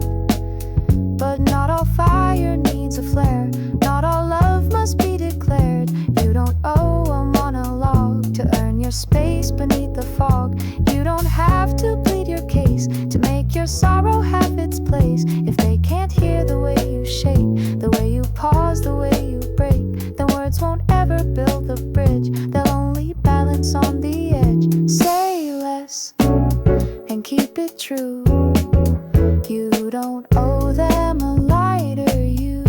Speaker 2: but not all fire needs a flare. Not all love must be declared. You don't owe a monologue to earn your space beneath the fog. You don't have to plead your case to make your sorrow have its place. If they can't hear the way you shake, the way you pause, the way you break, then words won't ever build the bridge. They'll only balance on the edge. Say less and keep it true. You don't owe them a lighter. You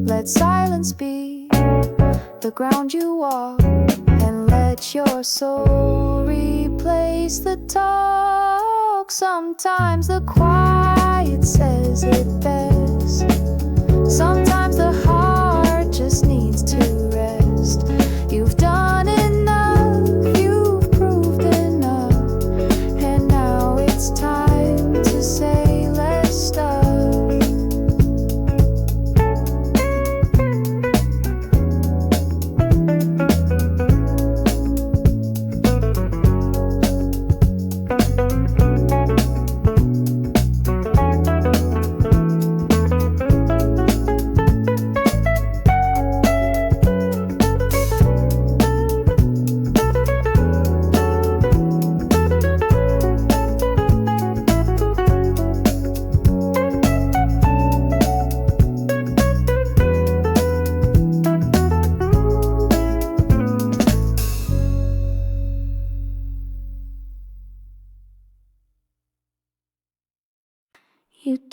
Speaker 2: let silence be the ground you walk, and let your soul replace the talk. Sometimes the quiet says it best. Sometimes the heart just needs to rest. You've done enough, you've proved enough, and now it's time to say less stuff.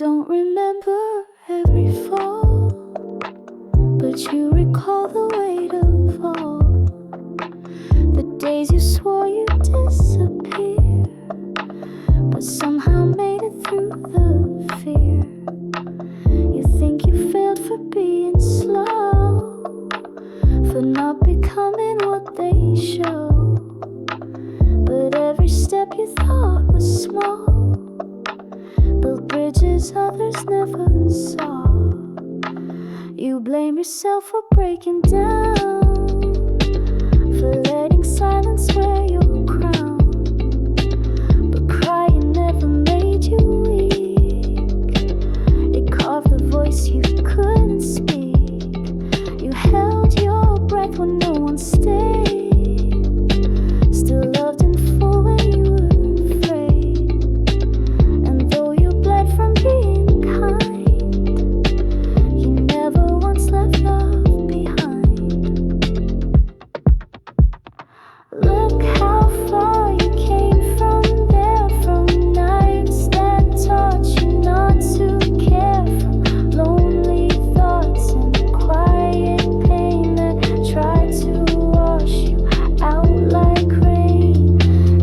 Speaker 2: don't remember every fall, but you recall the weight of all the days you swore you'd disappear, but somehow made it through the fear. You think you failed for being slow, for not becoming what they show, but every step you thought was small built bridges others never saw. You blame yourself for breaking down, for letting silence wear your crown, but crying never made you weak. It carved the voice you couldn't speak. You held your breath when no one stayed, still loved in full when you were afraid. And though you bled from being kind, you never once left love behind. Look how far you came from there, from nights that taught you not to care, from lonely thoughts and quiet pain that tried to wash you out like rain.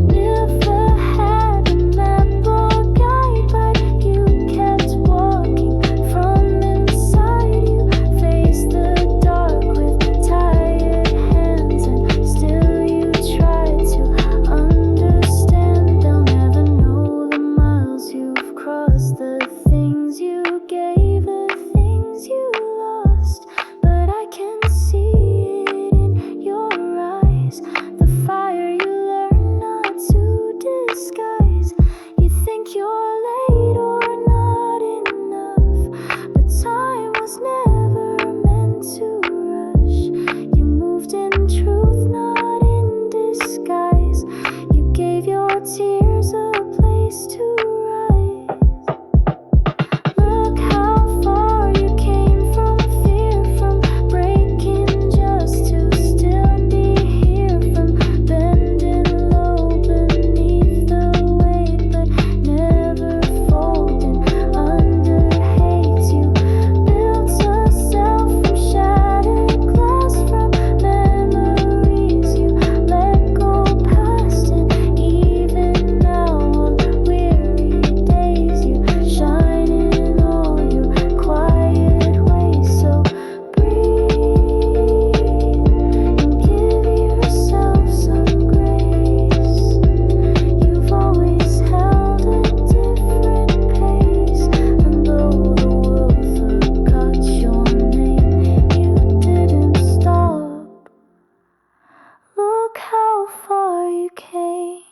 Speaker 2: Never had a map or guide, but you kept walking from inside. You faced the dark with tired hands, and still you tried to understand. They'll never know the miles you've crossed, the things you gave, the things you lost, but I can see it in your eyes, the fire you learn not to disguise. You think you're late or not enough, but time was never meant to rush. You moved in truth, not in disguise. You gave your tears a place to rise. Look how far you came from fear, from breaking just to still be here, from bending low beneath the weight, but never folding under hate. You built yourself from shattered glass, from memories you let go past, and even now on weary days you shine in all your quiet ways. So breathe and give yourself some grace. You've always held a different pace, and though the world forgot your name, you didn't stop. Look how far you came.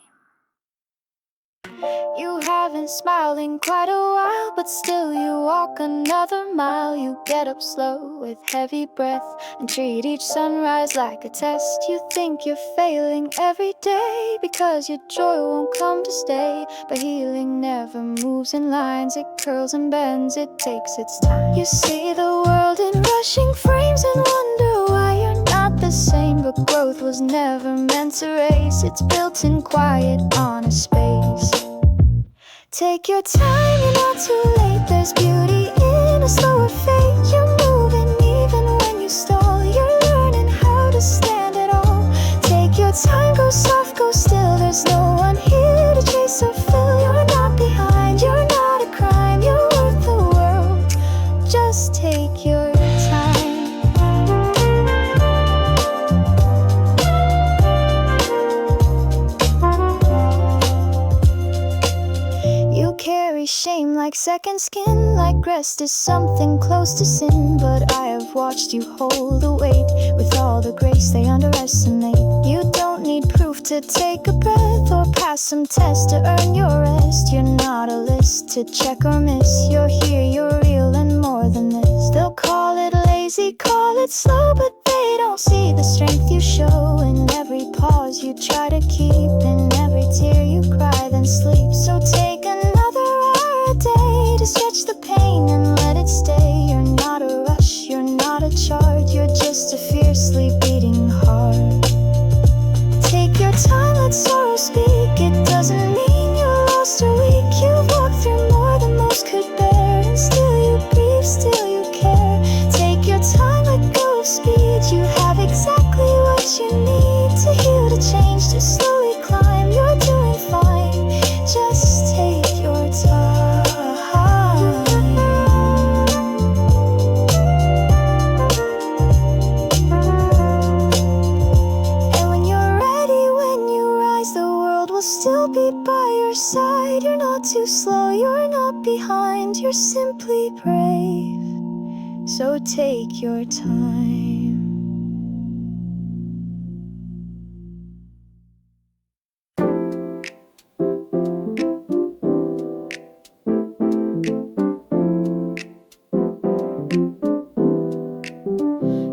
Speaker 2: You haven't smiled in quite a while, but still you walk another mile. You get up slow with heavy breath and treat each sunrise like a test. You think you're failing every day because your joy won't come to stay, but healing never moves in lines. It curls and bends, it takes its time. You see the world in rushing frames and wonder why you're not the same, but growth was never meant to race. It's built in quiet, honest space. Take your time, you're not too late. There's beauty in a slower fate. You're moving even when you stall. You're learning how to stand at all. Take your time, go soft, go still. There's no one here to chase or fill. You're not behind, you're not a crime. You're worth the world. Just take your time. You carry shame like second skin, like rest is something close to sin. But I have watched you hold the weight with all the grace they underestimate. You don't need proof to take a breath or pass some test to earn your rest. You're not a list to check or miss. You're here, you're real, and more than this. They'll call it lazy, call it slow, but they don't see the strength you show in every pause you try to keep, in every tear you cry then sleep. So take another hour a day to stretch the pain and let it stay. You're not a rush, you're not a charge, you're just a fiercely beating heart. Take your time, let sorrow speak. It doesn't mean you're lost or weak. You've walked through more than most could bear. too slow, you're not behind, you're simply brave. So take your time.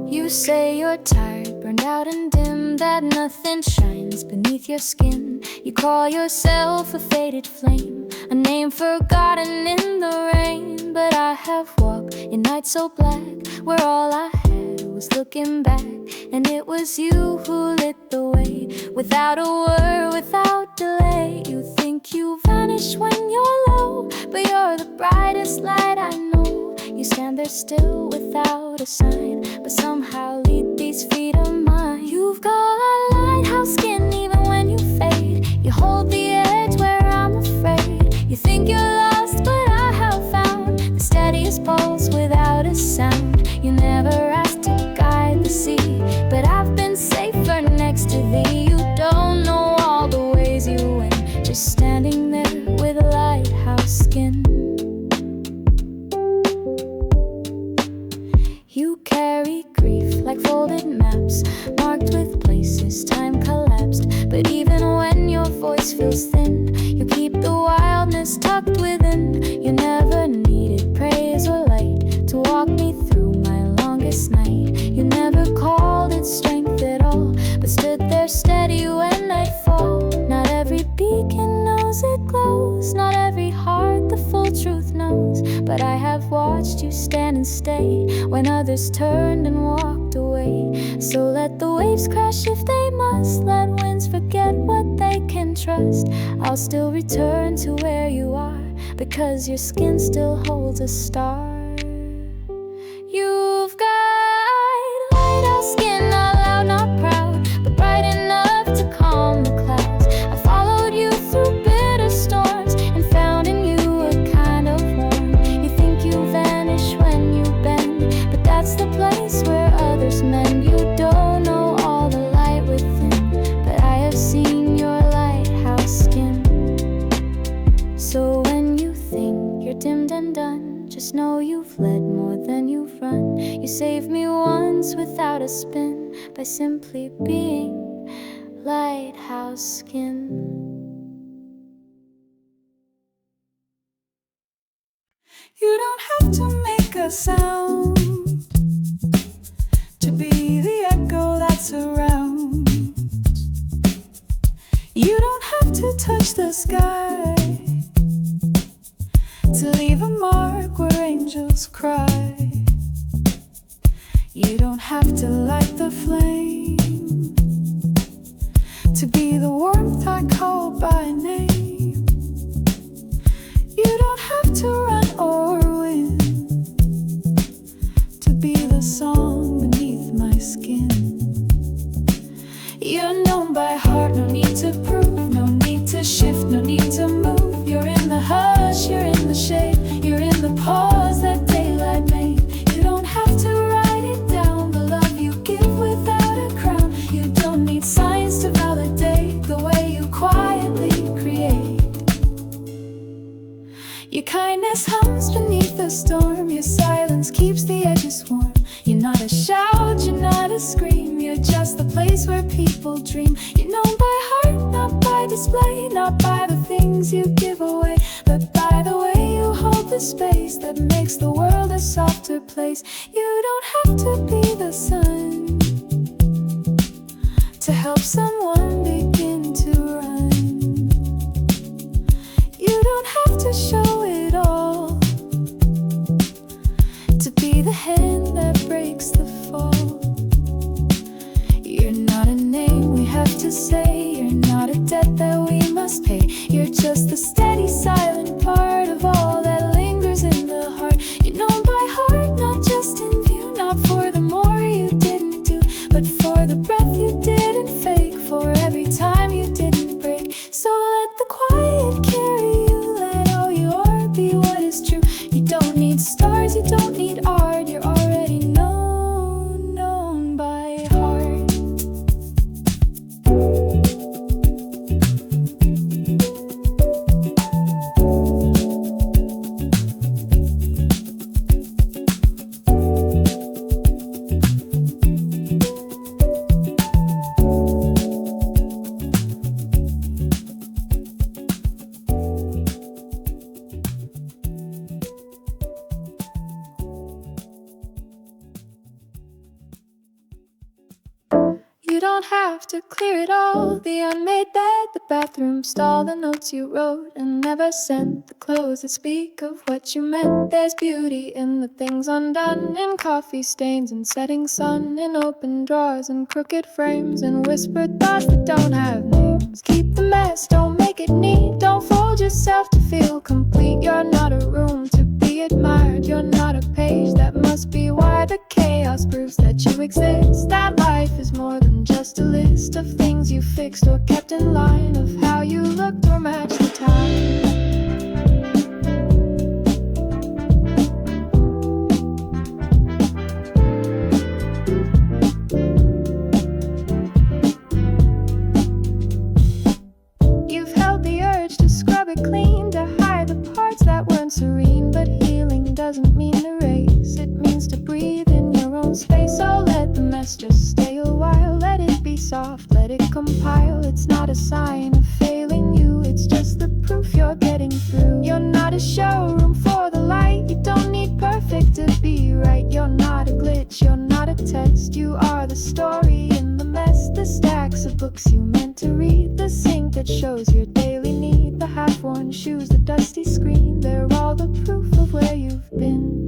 Speaker 1: You say you're tired, burned out and dim, that nothing shines beneath your skin. You call yourself a faded flame, a name forgotten in the rain. But I have walked in nights so black, where all I had was looking back. And it was you who lit the way, without a word, without delay. You think you vanish when you're low, but you're the brightest light I know. You stand there still without a sign, but somehow lead these feet of mine. You've got a lighthouse skin even when you fade. You hold the edge where I'm afraid. You think you're lost, but I have found the steadiest pulse without a sound. You never asked to guide the sea, but I've been safer next to thee. You don't know all the ways you went, just standing there with a lighthouse skin. You carry grief like folded maps, marked with places time collapsed. But even when your voice feels thin, you keep the wildness tucked within. You never needed praise or light to walk me through my longest night. You never called it strength at all, but stood there steady when I'd fall. Not every beacon knows it glows, not every heart the full truth knows. But I have watched you stand and stay when others turned and walked away. So let the waves crash if they must, let winds forget what they can trust. I'll still return to where you are, because your skin still holds a star. You've got lighthouse skin, not loud, not proud, but bright enough to calm the clouds. I followed you through bitter storms and found in you a kind of warmth. You think you vanish when you bend, but that's the place where others mend. You don't know all the light within, but I have seen your lighthouse skin. So when you think you're dimmed and done, just know you've led more than you've run. You saved me once without a spin, by simply being lighthouse skin.
Speaker 2: You don't have to make a sound to be the echo that surrounds. You don't have to touch the sky to leave a mark where angels cry. You don't have to light the flame to be the warmth I call by name. You don't have to run or win to be the song beneath my skin. You're known by heart, no need to prove, no need to shift, no need to move. You're in the hush, you're in the shade, you're in the pause that daylight made. You don't have to write it down, the love you give without a crown. You don't need signs to validate the way you quietly create. Your kindness hums beneath the storm, your silence keeps the edges warm. You're not a shout, you're not a scream, you're just the place where people dream. You're known by heart, not by display, not by the things you give away, but by the way you hold the space that makes the world a softer place. You don't have to be the sun to help someone begin to run. You don't have to show it all to be the hand that breaks the fall. You're not a name we have to say, you're not a debt that we must pay. You're just the steady, silent part of all that lingers in the heart. You're known by heart, not just in view, not for the more you didn't do, but for the breath you didn't fake, for every time you didn't break. So let the quiet carry you, let all you are be what is true. You don't need stars, you don't need art, you're already known by heart. don't have to clear it all. The unmade bed, the bathroom stall, the notes you wrote and never sent, the clothes that speak of what you meant. There's beauty in the things undone, in coffee stains and setting sun, in open drawers and crooked frames, and whispered thoughts that don't have names. Keep the mess, don't make it neat. Don't fold yourself to feel complete. You're not a room to be admired. You're not a page that must be wide. The chaos proves that you exist. That life is more than just a list of things you fixed or kept in line, of how you looked or matched the time. Clean to hide the parts that weren't serene, but healing doesn't mean erase. It means to breathe in your own space. So let the mess just stay a while. Let it be soft, let it compile. It's not a sign of failing you, it's just the proof you're getting through. You're not a showroom for the light. You don't need perfect to be right. You're not a glitch, you're not a test. You are the story in the mess. The stacks of books you meant to read, the sink that shows your daily need, the half-worn shoes, the dusty screen. They're all the proof of where you've been.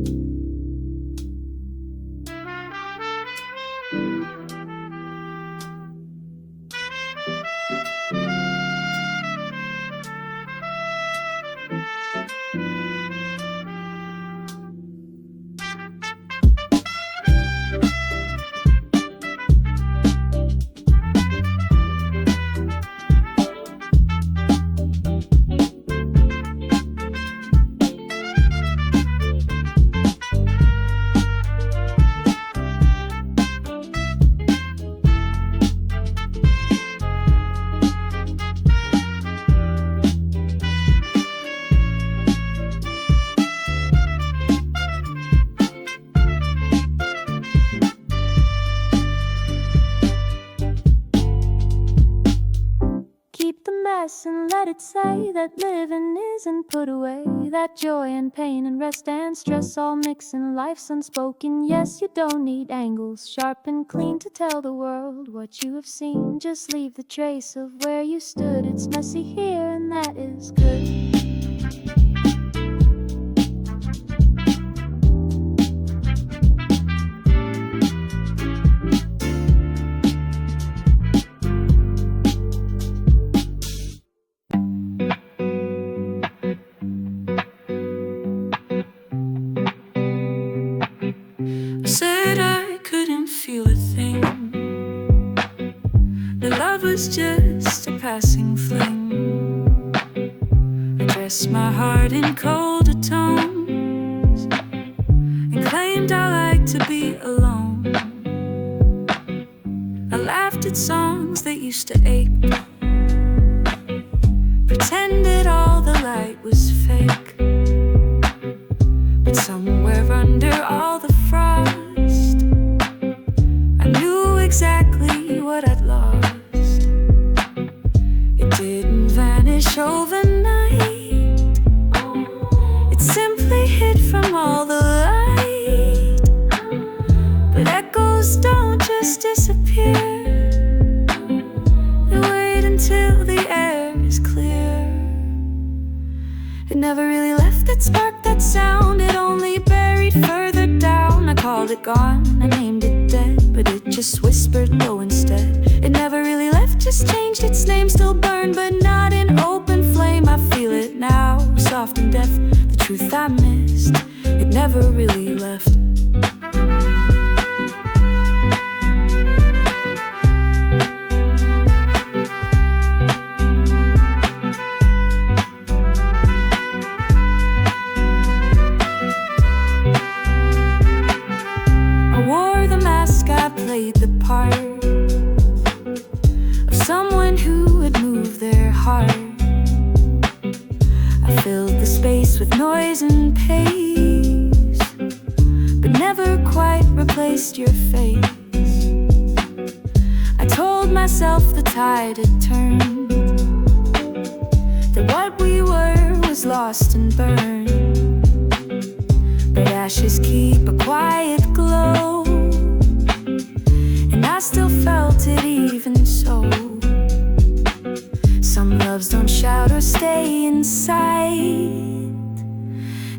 Speaker 2: And let it say that living isn't put away, that joy and pain and rest and stress all mix in life's unspoken. Yes, you don't need angles sharp and clean to tell the world what you have seen. Just leave the trace of where you stood. It's messy here and that is good.
Speaker 1: Just a passing fling. I dressed my heart in colder tones and claimed I like to be alone. I laughed at songs that used to ache, pretended all the light was fake. But somewhere under all the frost, I knew exactly what I'd lost. Didn't vanish overnight. It simply hid from all the light. But echoes don't just disappear. They wait until the air is clear. It never really left that spark, that sound. It only buried further down. I called it gone, I named it dead, but it just whispered low instead. It never really left, just changed its name. Still burned, but not in open flame. I feel it now, soft and deaf. The truth I missed, it never really left. I wore the mask, I played the part of someone who had moved their heart. I filled the space with noise and pace, but never quite replaced your face. I told myself the tide had turned, that what we were was lost and burned. But ashes keep a quiet glow, and
Speaker 2: I still felt it even so. Some loves don't shout or stay inside.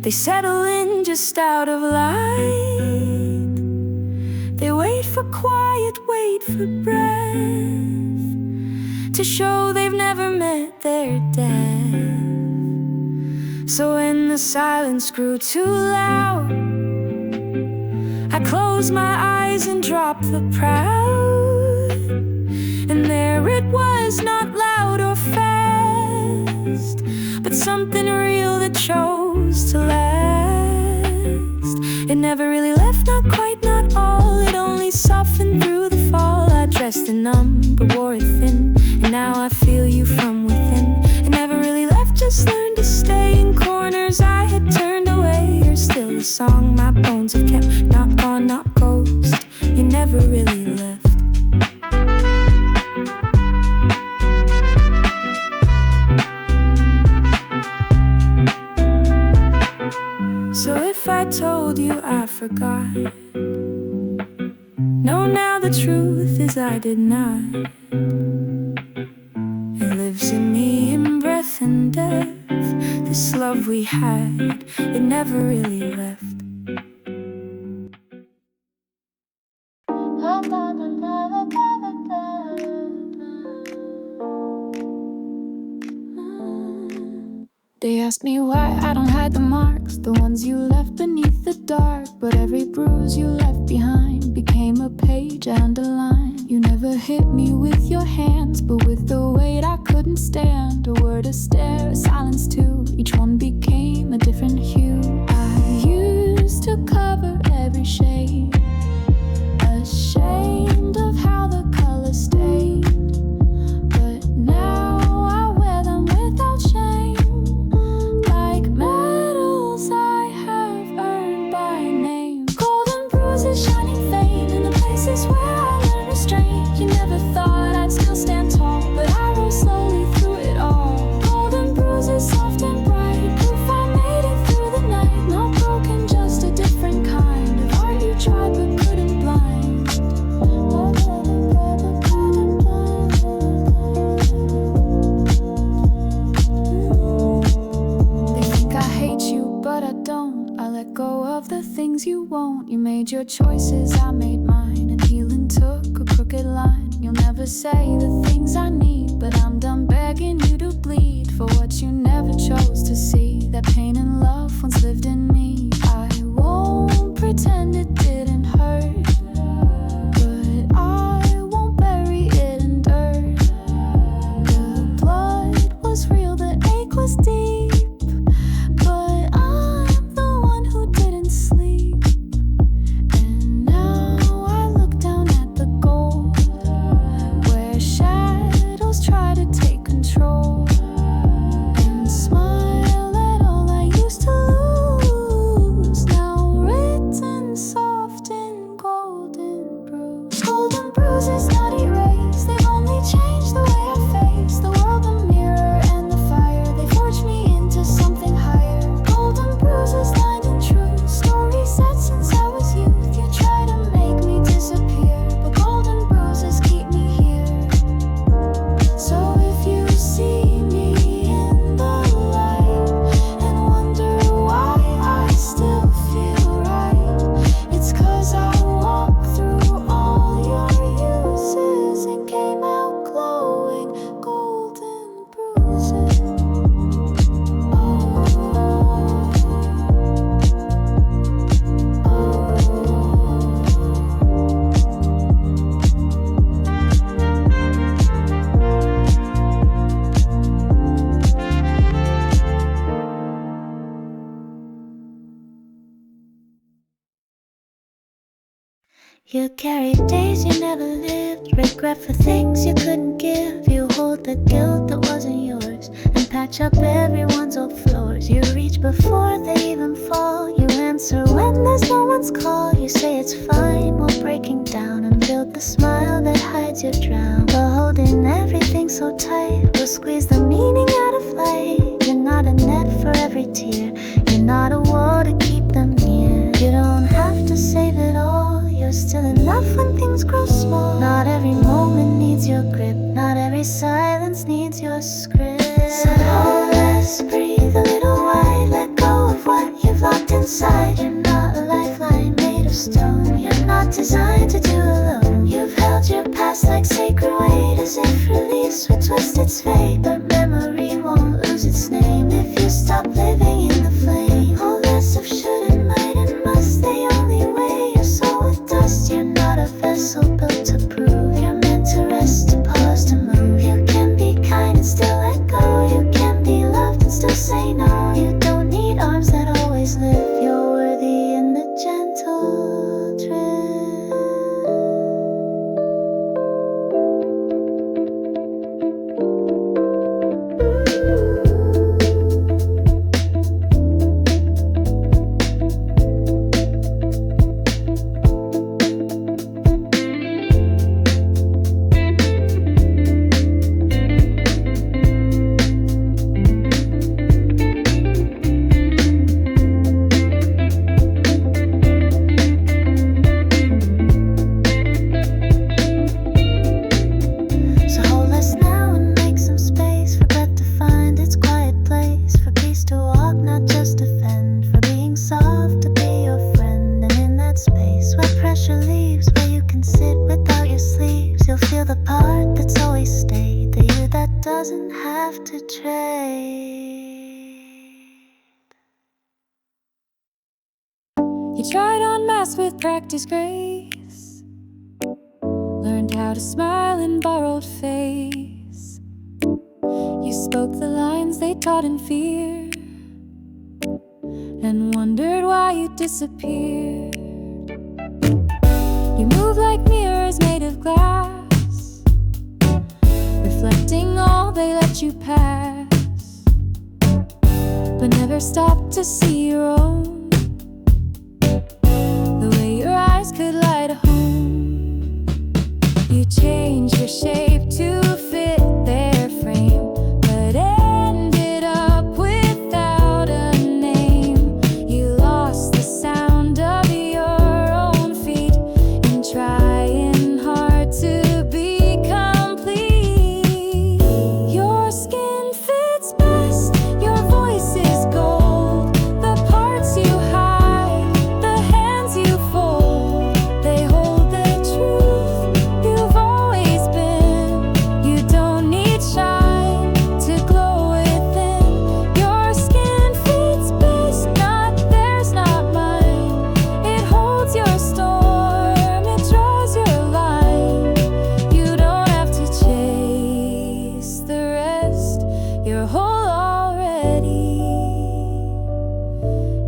Speaker 2: They settle in just out of light. They wait for quiet, wait for breath, to show they've never met their death. So when the silence grew too loud, I closed my eyes and dropped the proud. And there it was, not loud or fast, but something real that chose to last. It never really left, not quite, not all. It only softened through the fall. I dressed in numb, but wore it thin, and now I feel you from within. It never really left, just learned to stay in corners I had turned away. You're still a song my bones have kept, not gone, not ghost. You never really left. So if I told you I forgot, no, now the truth is I did not. It lives in me in breath and death. This love we had, it never really left. They ask me why I don't hide the marks, the ones you left beneath the dark. But every bruise you left behind became a page I underlined. You never hit me with your hands, but with the weight I couldn't stand. A word, a stare, a silence too, each one became a different hue. I used to cover every shade, ashamed of how the color stayed. But now I wear them without shame, like medals I have earned by name. Golden bruises, shining fame in the places where I learned restraint. You never thought I'd still stand tall, but I rose slowly through it all. Golden bruises, soft and bright, proof I made it through the night. Not broken, just a different kind of art you tried but couldn't blind. But I don't, I let go of the things you won't. You made your choices, I made mine, and healing took a crooked line. You'll never say the things I need, but I'm done begging you to bleed for what you never chose to see. That pain and love once lived in me. I won't pretend it didn't hurt, but I won't bury it in dirt. The blood was real, the ache was deep, but I'm the one who didn't sleep. And now I look down at the gold, where shadows try to take control, and smile at all I used to lose. Now written soft in golden bruise. Golden bruises not erased, they've only changed the way I face the world. The mirror and the fire, they forged me into something higher. Golden bruises lined in truth, stories set since I was youth. You try to make me disappear, but golden bruises keep me here. So if you see me in the light and wonder why I still feel right, it's 'cause I walked through all your uses and came out glowing. Golden bruises.
Speaker 1: You carry days you never lived, regret for things you couldn't give. You hold the guilt that wasn't yours and patch up everyone's old floors. You reach before they even fall. You answer when there's no one's call. You say it's fine while breaking down and build the smile that hides your drown. But holding everything so tight will squeeze the meaning out of light. You're not a net for every tear, you're not a wall to keep them near. You don't have to save it all, you're
Speaker 2: still enough when things grow small. Not every moment needs your grip, not every silence needs your script. So let's breathe a little wide, let go of what you've locked inside. You're not a lifeline made of stone, you're not designed to do alone. You've held your past like sacred weight, as if release would twist its fate. But memory won't lose its name if you stop living in the flame. All less of should and might and must, they only weigh your soul with dust. You're not a vessel built to prove, you're meant to rest, to pause, to move. You can be kind and still let go, you can be loved and still say no. You don't need arms that always lift, you're worthy in the gentle drift.
Speaker 1: You tried on masks with practice grace, learned how to smile in borrowed face. You spoke the lines they taught in fear, and wondered why you disappeared. You moved like mirrors made of glass, reflecting all they let you pass, but never stopped to see your own. The way your eyes could light a home. You changed your shape to fit their frame, but ended up without a name. You lost the sound of your own feet in trying hard to be complete. Your skin fits best, your voice is gold. The parts you hide, the hands you fold, they hold the truth you've always been. You don't need shine to glow within. Your skin fits best, not theirs, not mine. It holds your storm, it draws your line. You don't have to chase the rest, you're whole already.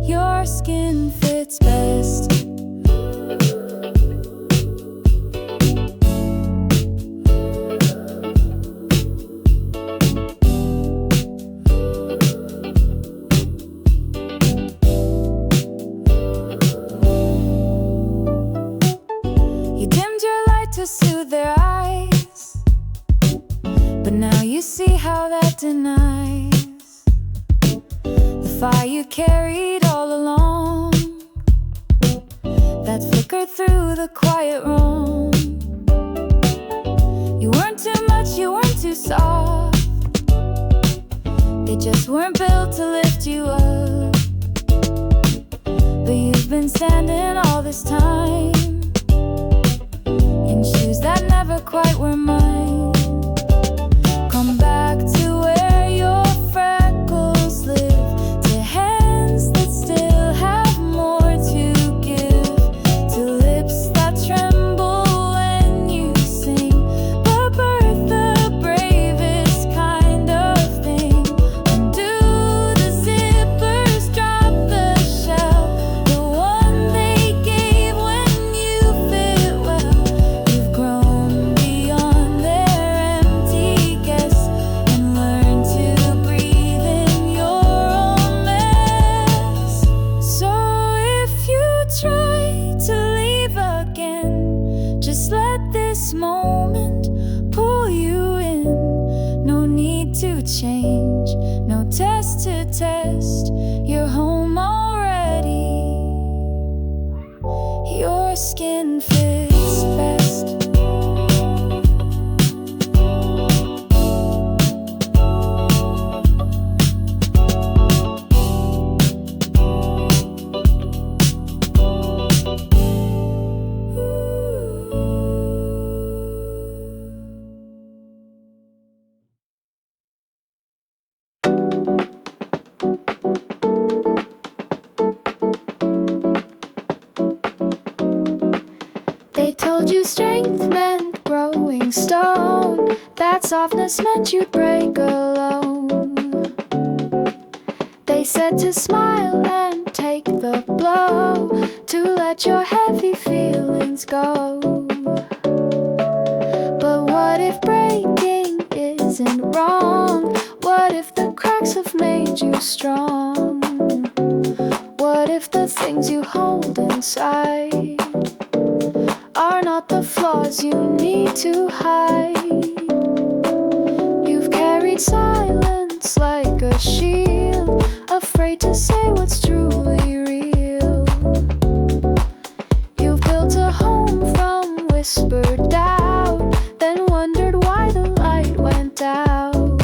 Speaker 1: Your skin fits best. You dimmed your light to soothe their eyes, but now you see how that denies the fire you carried all along, that flickered through the quiet room. You weren't too much, you weren't too soft, they just weren't built to lift you up. But you've been standing all this time in shoes that never quite were mine. Come back to where your freckles live, to hands that still have more to give, to lips that tremble when you sing, but birth the bravest kind of thing. Undo the zippers, drop the shell, the one they gave when you fit well. You've grown beyond their empty guess and learned to breathe in your own mess. So if you try to leave again, just let this moment pull you in. No need to change, no test to test, you're home already. Your skin fits
Speaker 2: rolling stone. That softness meant you'd break alone. They said to smile and take the blow, to let your heavy feelings go. But what if breaking isn't wrong? What if the cracks have made you strong? What if the things you hold inside are not the flaws you need to hide? You've carried silence like a shield, afraid to say what's truly real. You've built a home from whispered doubt, then wondered why the light went out.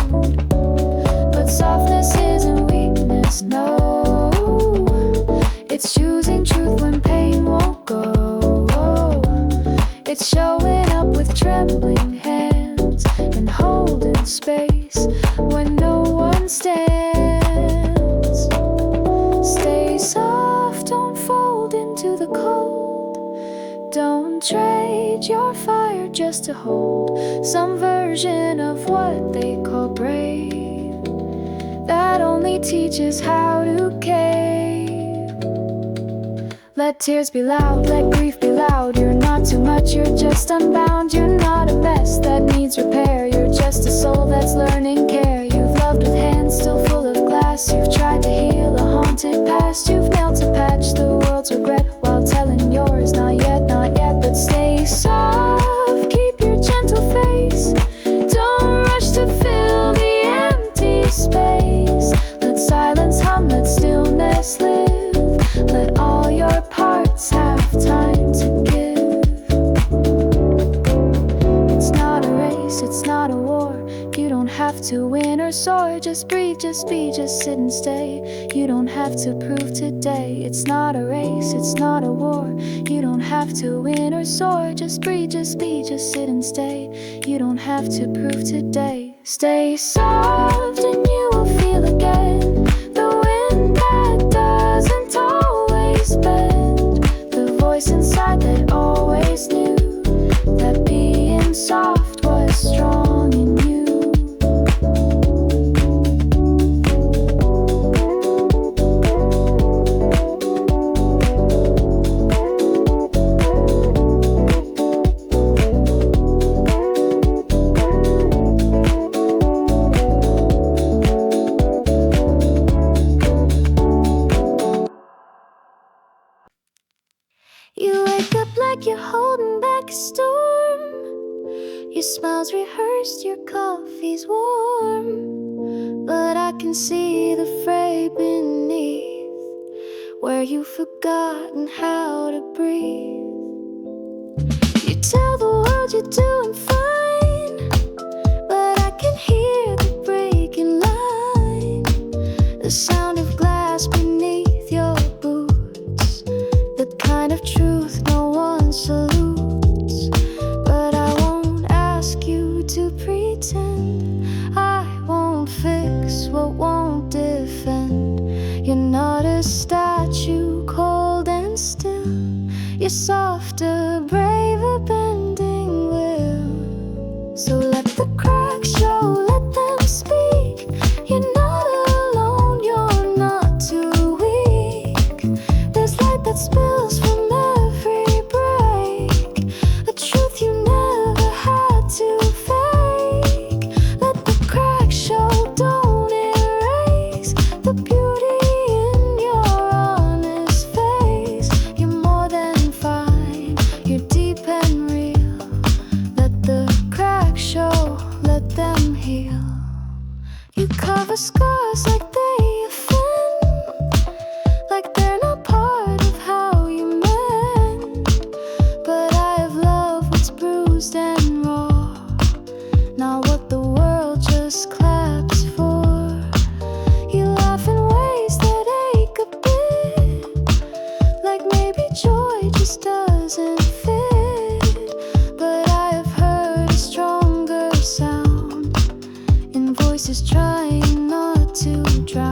Speaker 2: But softness isn't weakness, no. It's choosing truth when pain won't go. It's showing up with trembling hands and holding space when no one stands. Stay soft, don't fold into the cold. Don't trade your fire just to hold some version of what they call brave, that only teaches how to cave. Let tears be loud, let grief be loud. You're not too much, you're just unbound. You're not a mess that needs repair. You're just a soul that's learning care. You've loved with hands still full of glass. You've tried to heal a haunted past. You've nailed to patch the world's regret while telling yours not yet, not yet. But stay soft, keep your gentle face. Don't rush to fill the empty space. Let silence hum, let stillness live. Let all your parts have time to give. It's not a race, it's not a war. You don't have to win or soar. Just breathe, just be, just sit and stay. You don't have to prove today. It's not a race, it's not a war. You don't have to win or soar. Just breathe, just be, just sit and stay. You don't have to prove today. Stay soft and you will feel again the wind that doesn't always bend. The voice inside that always knew that being soft was strong in you. You wake up like you're holding back a storm. Your smile's rehearsed, your coffee's warm. But I can see the fray beneath, where you've forgotten how to breathe. You tell the world you're doing fine, but I can hear the breaking line, the sound of glass beneath your boots, the kind of truth no one salutes. But I won't ask you to pretend. I won't fix what won't defend. You're not a statue, cold and still. You're softer, braver, bending will. So let the cracks show, let them speak. You're not alone, you're not too weak. There's light that spills from every break, a truth you never had to fake. Let the cracks show, don't erase the beauty in your honest face. You're more than fine, you're deep and real. Let the cracks show, let them heal. You cover scars like they offend, like they're not part of how you meant. But I have loved what's bruised and raw, not what the world just claps for. You laugh in ways that ache a bit, like maybe joy just doesn't fit. But I have heard a stronger sound in voices trying not to drown.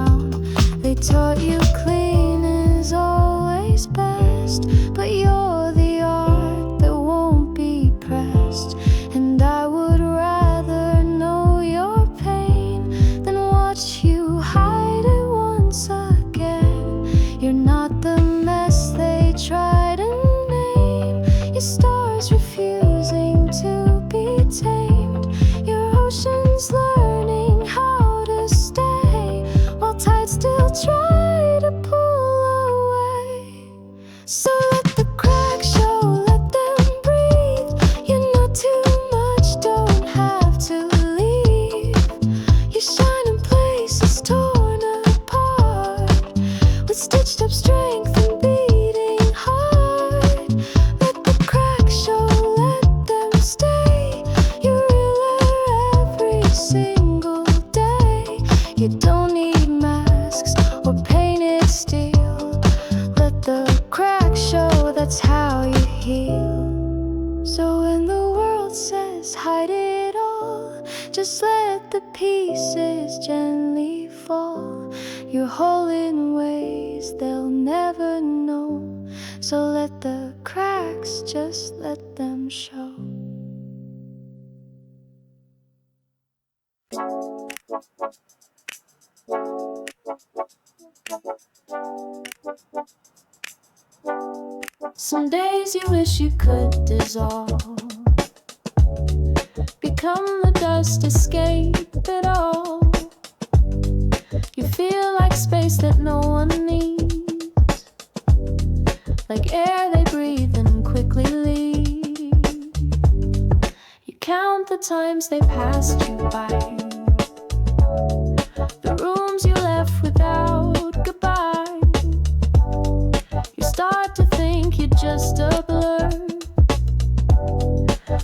Speaker 1: single day. You don't need masks or painted steel. Let the cracks show, that's how you heal. So when the world says hide it all, just let the pieces gently fall. You're whole in ways they'll never know. So let the cracks, just let them show. Some days you wish you could dissolve, become the dust, escape it all. You feel like space that no one needs, like air they breathe and quickly leave. You count the times they passed you by, the rooms you left without goodbye. You start to think you're just a blur,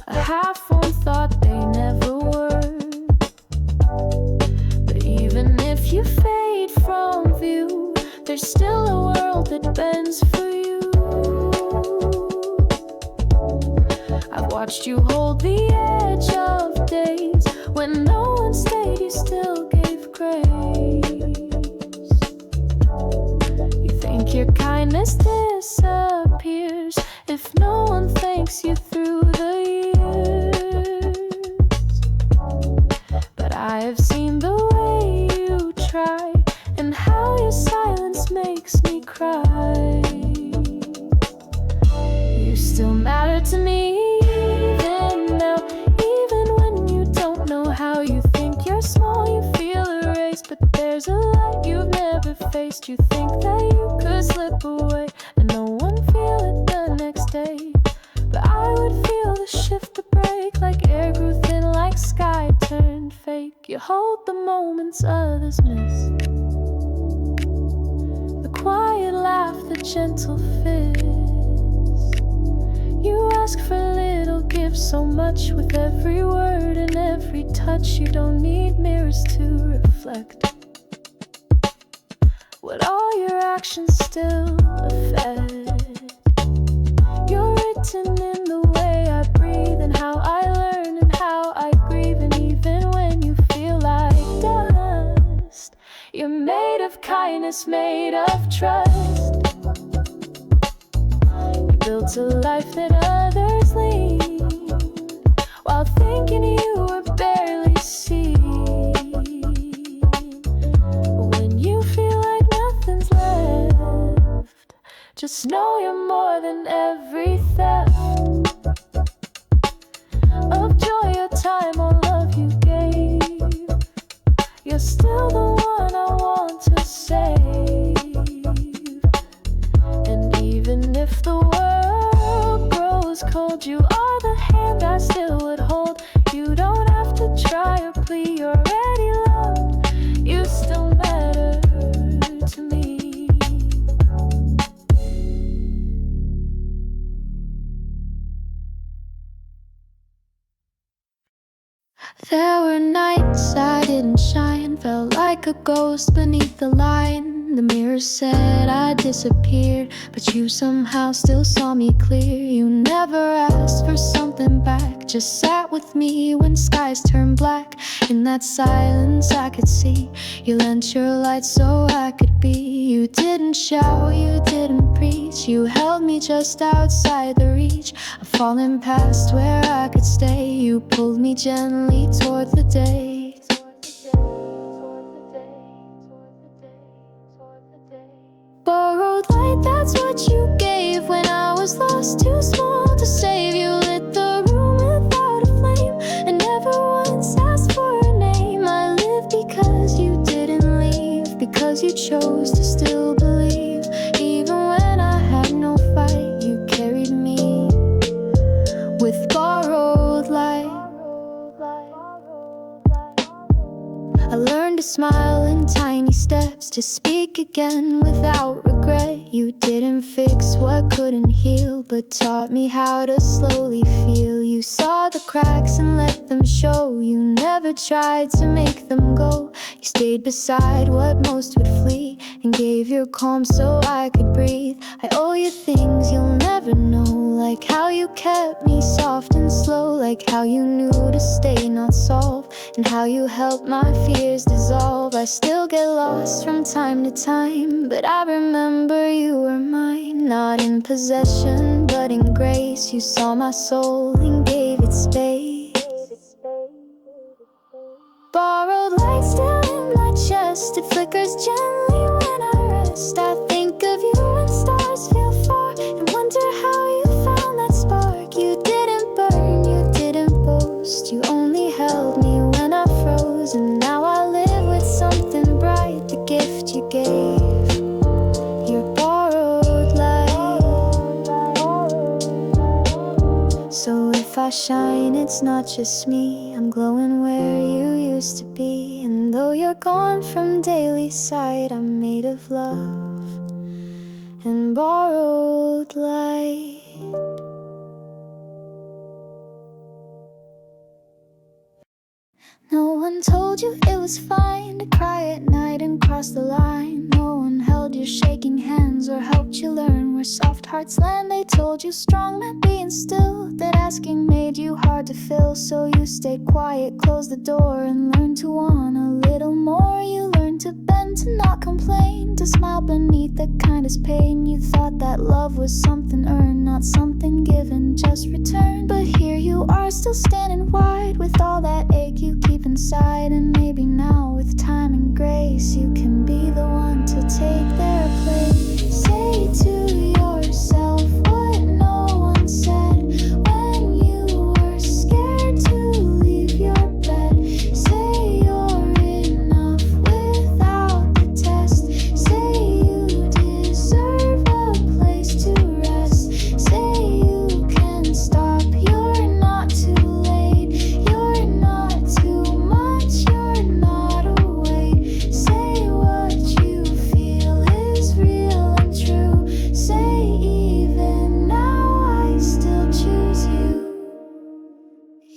Speaker 1: a half-formed thought they never were. But even if you fade from view, there's still a world that bends for you. I've watched you hold the edge of days when no one stayed, you still gave grace. You think your kindness disappears if no one thanks you through the years. But I have seen the way you try and how your silence makes me cry. You still matter to me even now, even when you don't know how. You think you're small, you feel erased, but there's a light you've never faced. You think that you could slip away and no one feel it the next day. But I would feel the shift, the break, like air grew thin, like sky turned fake. You hold the moments others miss, the quiet laugh, the gentle fist. You ask for little, give so much with every word and every touch. You don't need mirrors to reflect what all your actions still affect. You're written in the way I breathe and how I learn and how I grieve. And even when you feel like dust, you're made of kindness, made of trust. You built a life that others lead while thinking you were barely seen. When you feel like nothing's left, just know you're more than every theft of joy or time or love you gave. You're still the one I want to save. And even if the world grows cold, you are the hand I still would hold. You don't have to try or plead, you're already loved. You still matter to me. There were nights I didn't shine, felt like a ghost beneath the line. The mirror said I disappeared, but you somehow still saw me clear. You never asked for something back, just sat with me when skies turned black. In that silence I could see you lent your light so I could be. You didn't shout, you didn't preach, you held me just outside the reach of falling past where I could stay. You pulled me gently toward the day. Borrowed light, that's what you gave when I was lost, too small to save. You lit the room without a flame and never once asked for a name. I lived because you didn't leave, because you chose to still believe. Even when I had no fight, you carried me with borrowed light. I learned to smile in tiny steps, to speak again without regret. You didn't fix what couldn't heal, but taught me how to slowly feel. You You saw the cracks and let them show. You never tried to make them go. You stayed beside what most would flee, and gave your calm so I could breathe. I owe you things you'll never know, like how you kept me soft and slow, like how you knew to stay not solve, and how you helped my fears dissolve. I still get lost from time to time, but I remember you were mine. Not in possession, but in grace. You saw my soul and gave it space. Borrowed light still in my chest, it flickers gently when I rest. I think of you when stars feel far, and wonder how you found that spark. You didn't burn, you didn't boast, you only held me when I froze. And now I live with something bright, the gift you gave, your borrowed light. So if I shine, it's not just me, I'm glowing where you used to be. And though you're gone from daily sight, I'm made of love and borrowed light. No one told you it was fine to cry at night and cross the line. No one held your shaking hands or helped you learn where soft hearts land. They told you strong meant being still, that asking made you hard to fill. So you stayed quiet, closed the door, and learned to want a little more. You learned to bend, to not complain, to smile beneath the kindest pain. You thought that love was something earned, not something given, just returned. But here you are, still standing wide, with all that ache you keep inside. And maybe now, with time and grace, you can be the one to take their place. Say to yourself what no one said when you were scared to leave your bed. Say you're enough without the test. Say you deserve a place to rest. Say you can stop, you're not too late. You're not too much, you're not a weight. Say what you feel is real and true. Say even now I still choose you.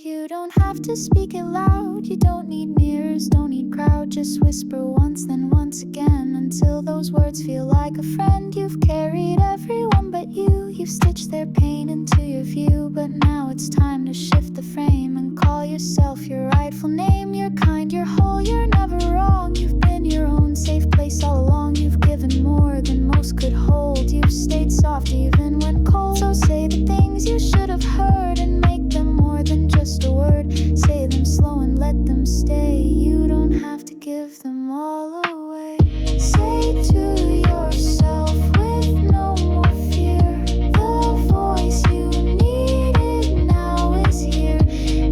Speaker 1: You don't have to speak it loud, you don't need mirrors, don't need crowd. Just whisper once, then once again, until those words feel like a friend. You've carried everyone but you, you've stitched their pain into your view. But now it's time to shift the frame and call yourself your rightful name. You're kind, you're whole, you're never wrong. You've been your own safe place all along. You've given more than most could hold. You've stayed soft even when cold. So say the things you should have heard, and make them more than just a word. Say them slow and let them stay. You don't have to give them all away. Say to yourself with no more fear, the voice you needed now is here.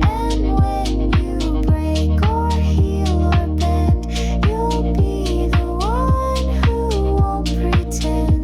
Speaker 1: And when you break or heal or bend, you'll be the one who won't pretend.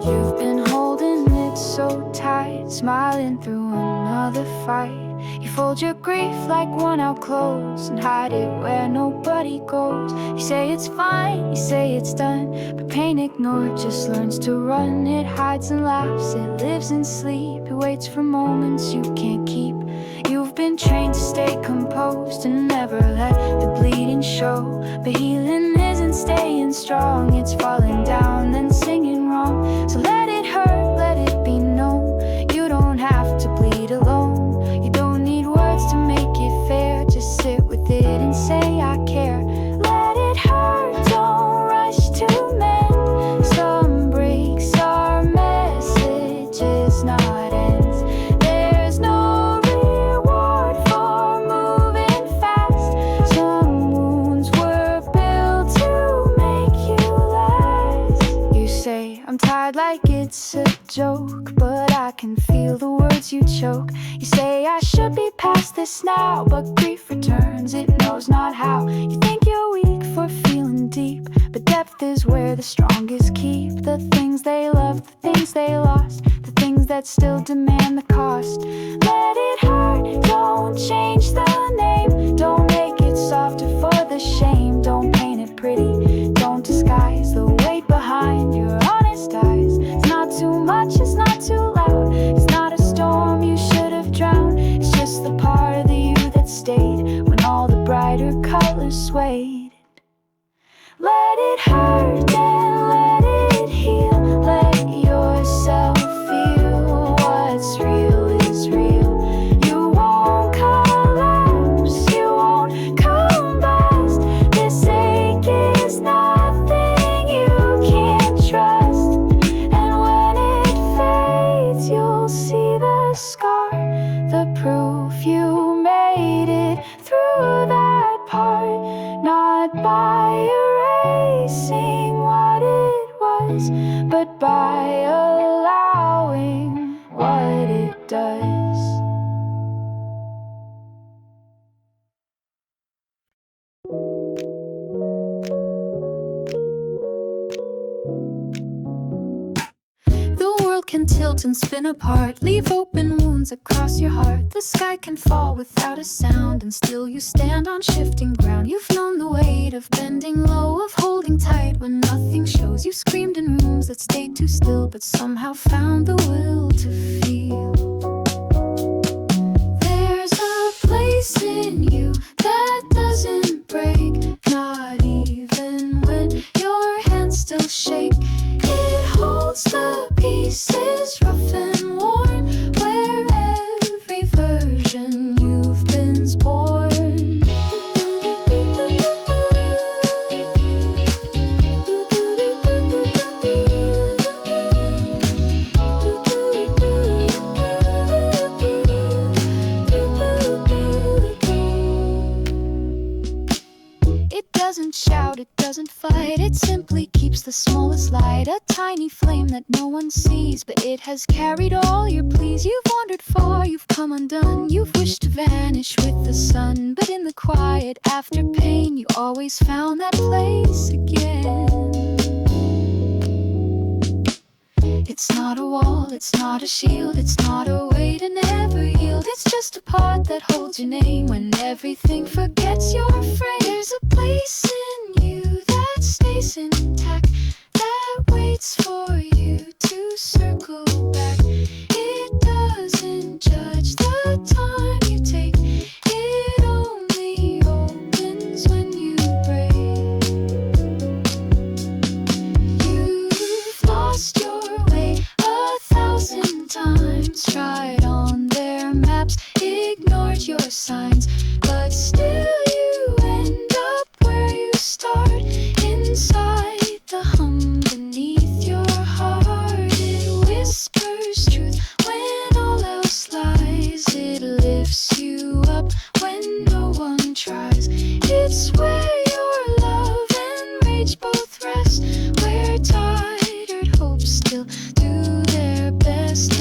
Speaker 1: You've been holding it so tight, smiling through another fight. You fold your grief like worn out clothes and hide it where nobody goes. You say it's fine, you say it's done, but pain ignored just learns to run. It hides and laughs, it lives in sleep, it waits for moments you can't keep. You've been trained to stay composed and never let the bleeding show. But healing isn't staying strong, it's falling down then singing wrong. So let it hurt, let it be known, you don't have to bleed alone. You don't need words to make it fair, just sit with it and say I care. Let it hurt, don't rush to mend. Some breaks are messages, not ends.
Speaker 2: past this now, but grief returns, it knows not how. You think you're weak for feeling deep, but depth is where the strongest keep the things they love, the things they lost, the things that still demand the cost. Let it hurt, don't change the name, don't make it softer for the shame, don't paint it pretty, don't disguise the weight behind your honest eyes. It's not too much, it's not too loud, it's not a storm you should have drowned, it's just the part of the you that stayed when all the brighter colors swayed. Let it hurt and let it heal, let yourself feel what's real is real. You won't collapse, you won't combust, this ache is nothing you can't trust. And when it fades, you'll see the scar, the proof you made it through that part, not by erasing what it was, but by allowing what it does.
Speaker 1: The world can tilt and spin apart, leave open wounds across your heart. The sky can fall without a sound, and still you stand on shifting ground. You've known the weight of bending low, of holding tight when nothing shows. You screamed in rooms that stayed too still, but somehow found the will to feel. There's a place in you that doesn't break, not even when your hands still shake. It holds the pieces rough and worn, where every version you've been's born. It doesn't shout, it doesn't fight, it simply keeps the smallest light. A tiny flame that no one sees, but it has carried all your pleas. You've wandered far, you've come undone, you've wished to vanish with the sun, but in the quiet after pain, you always found that place again. It's not a wall, it's not a shield, it's not a way to never yield. It's just a part that holds your name when everything forgets your frame. There's a place in you that stays intact, that waits for you to circle back. It doesn't judge the time you take, it only opens when you break. You've lost your way 1,000 times, tried on their maps, ignored your signs, but still you end up where you start, inside the hum beneath your heart. It whispers truth when all else lies, it lifts you up when no one tries. It's where your love and rage both rest, where tired hopes still do their best.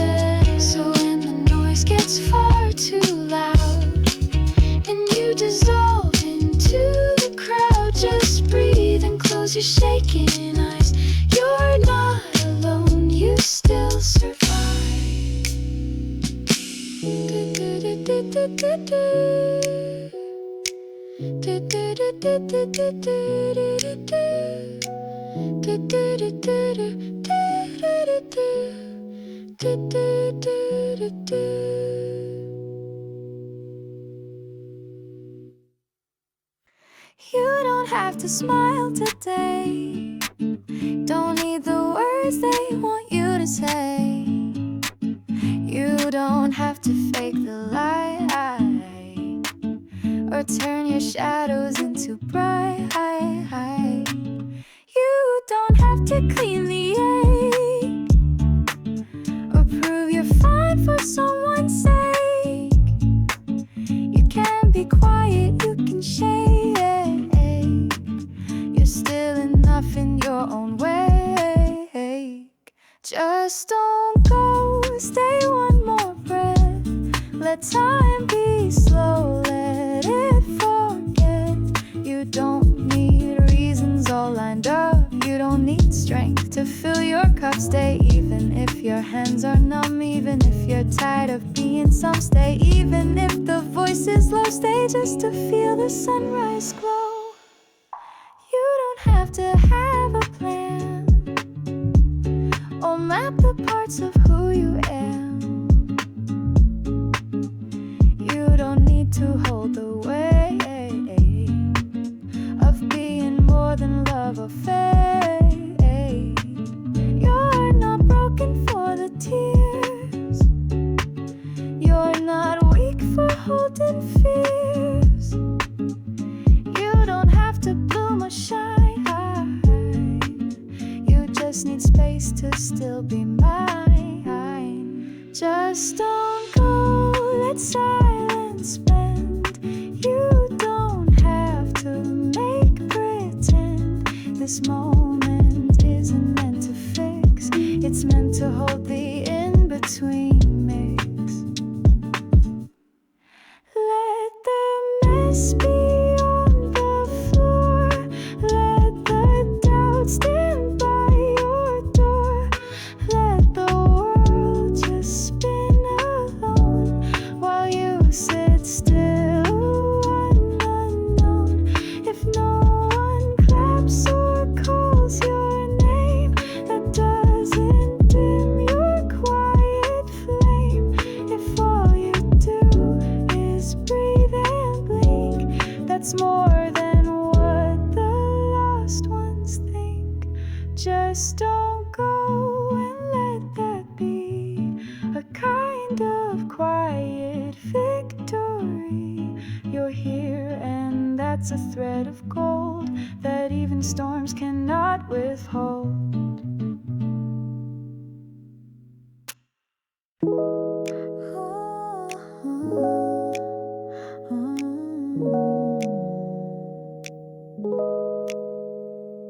Speaker 1: So when the noise gets far too loud and you dissolve into the crowd, just breathe and close your shaking eyes. You're not alone, you still survive.
Speaker 2: You don't have to smile today, don't need the words they want you to say. You don't have to fake the light or turn your shadows into bright. You don't have to clean the ache or prove you're fine for someone's sake. You can be quiet, you can shake, you're still enough in your own way. Just don't go, stay one more breath, let time be hands are numb. Even if you're tired of being some, stay. Even if the voice is low, stay just to feel the sunrise glow. You don't have to have a plan or map the parts of who you am. You don't need to hold the weight of being more than love or fate. You're not broken for the tears. You're not weak for holding fears. You don't have to bloom or shine. You just need space to still be mine. Just don't go, let silence bend. You don't have to make pretend. This moment isn't meant to fix. It's meant to hold the in-between mix. Let the mess be on the floor. Let the doubt stand by your door. Let the world just spin alone while you sit still, unknown. If no one claps or calls your name, that doesn't dim your quiet flame. If all you do is breathe and blink, that's more than what the lost ones think. Just don't go and let that be a kind of quiet victory. You're here, and that's a thread of gold that even storms cannot withhold.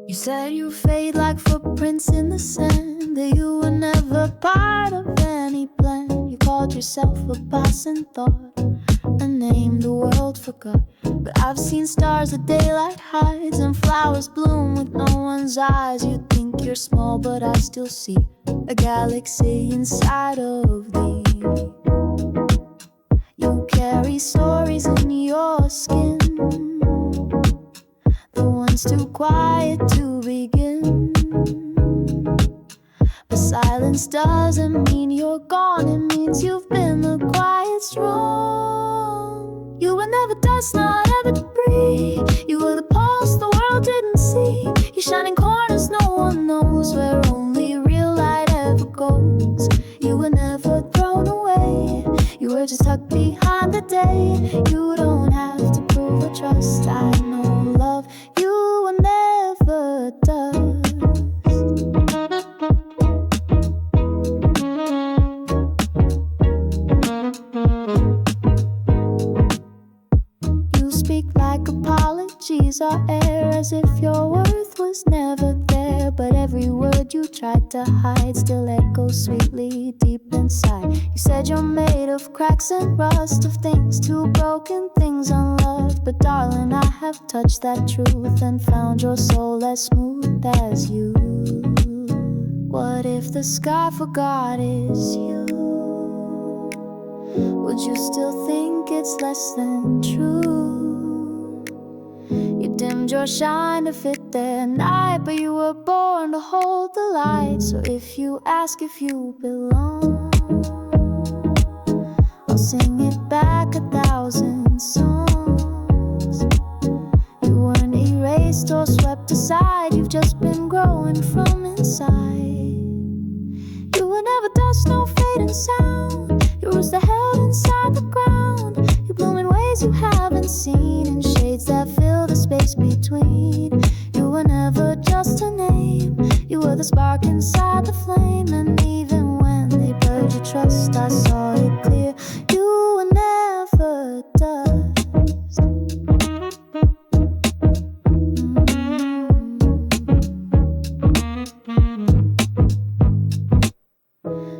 Speaker 2: You said you fade like footprints in the sand, that you were never part of any plan. You called yourself a boss and thought a name the world forgot. But I've seen stars that daylight hides and flowers bloom with no one's eyes. You think you're small, but I still see a galaxy inside of thee. You carry stories in your skin, the ones too quiet to begin. But silence doesn't mean you're gone, it means you've been the quiet strong. You were never dust, not ever debris. You were the pulse the world didn't see. You shining corners no one knows, where only real light ever goes. You were never thrown away, you were just tucked behind the day. You don't have to prove or trust, I know love you were never done. You speak like apologies are air, as if your worth was never there. But every word you tried to hide still echoes sweetly deep inside. You said you're made of cracks and rust, of things too broken, things unloved. But darling, I have touched that truth and found your soul as smooth as you. What if the sky forgot it's you? Would you still think it's less than true? You dimmed your shine to fit their night, but you were born to hold the light. So if you ask if you belong, I'll sing it back 1,000 songs. You weren't erased or swept aside, you've just been growing from inside. You were never dust, no fading sound. Your roots are held inside the ground. You bloom in ways you haven't seen, in shades that fill the space between. You were never just a name, you were the spark inside the flame. And even when they buried your trust, I saw it clear. You were never dust.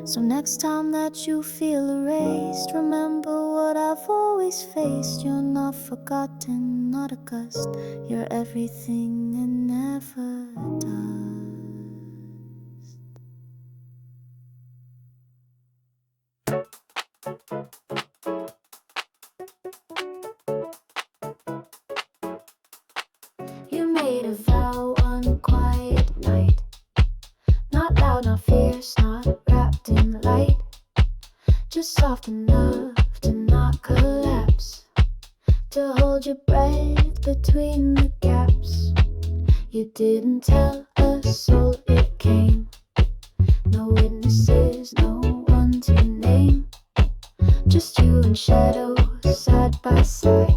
Speaker 2: So next time that you feel erased, remember what I've always faced. You're not forgotten, not a gust. You're everything and never dust. hold your breath between the gaps. You didn't tell a soul it came. No witnesses, no one to name. Just you and shadows side by side.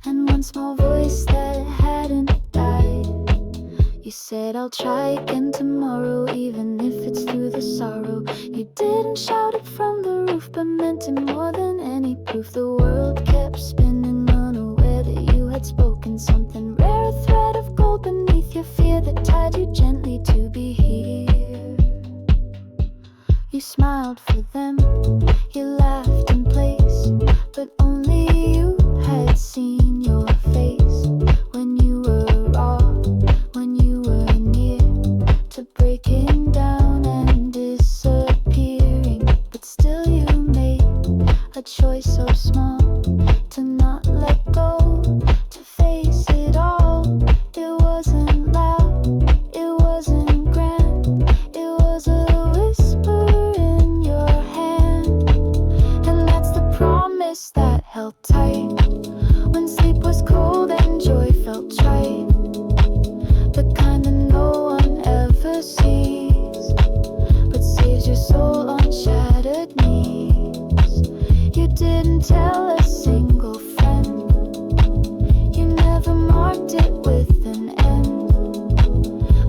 Speaker 2: And one small voice that hadn't died. You said I'll try again tomorrow, even if it's through the sorrow. You didn't shout it from the roof, but meant it more than any proof. The world kept spinning, unaware that you had spoken something rare. A thread of gold beneath your fear that tied you gently to be here. You smiled for them, you laughed in place, but only you had seen your face. When you were raw, when you were near to breaking down and disappearing, but still you made a choice so small to not let go, to face it all. It wasn't loud, it wasn't grand, it was a whisper in your hand. And that's the promise that held tight when sleep was cold and joy felt trite. The kind that no one ever sees, but saves your soul on shattered knees. You didn't tell a single friend, you never marked it with an end,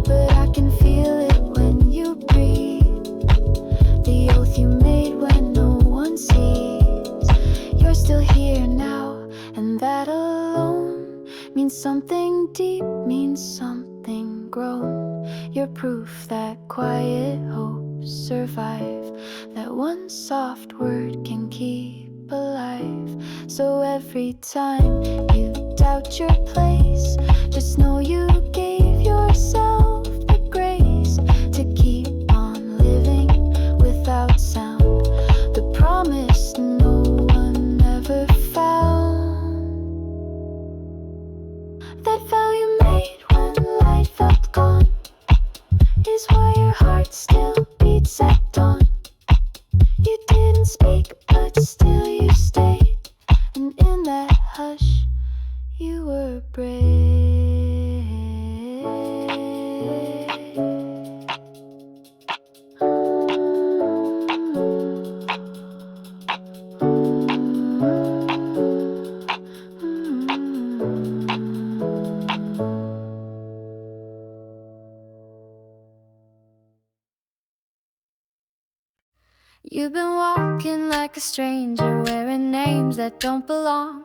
Speaker 2: but I can feel it when you breathe. The oath you made when no one sees. You're still here now, and that alone means something deep, means something grown. You're proof that quiet hopes survive, that one soft word can keep alive. So every time you doubt your place, just know you gave yourself the grace to keep on living without sound. The promise no one ever found. That vow you made when light felt gone is why your heart still beats at dawn. You didn't speak, but still you stayed, and in that hush you were brave.
Speaker 1: You've been walking like a stranger, wearing names that don't belong.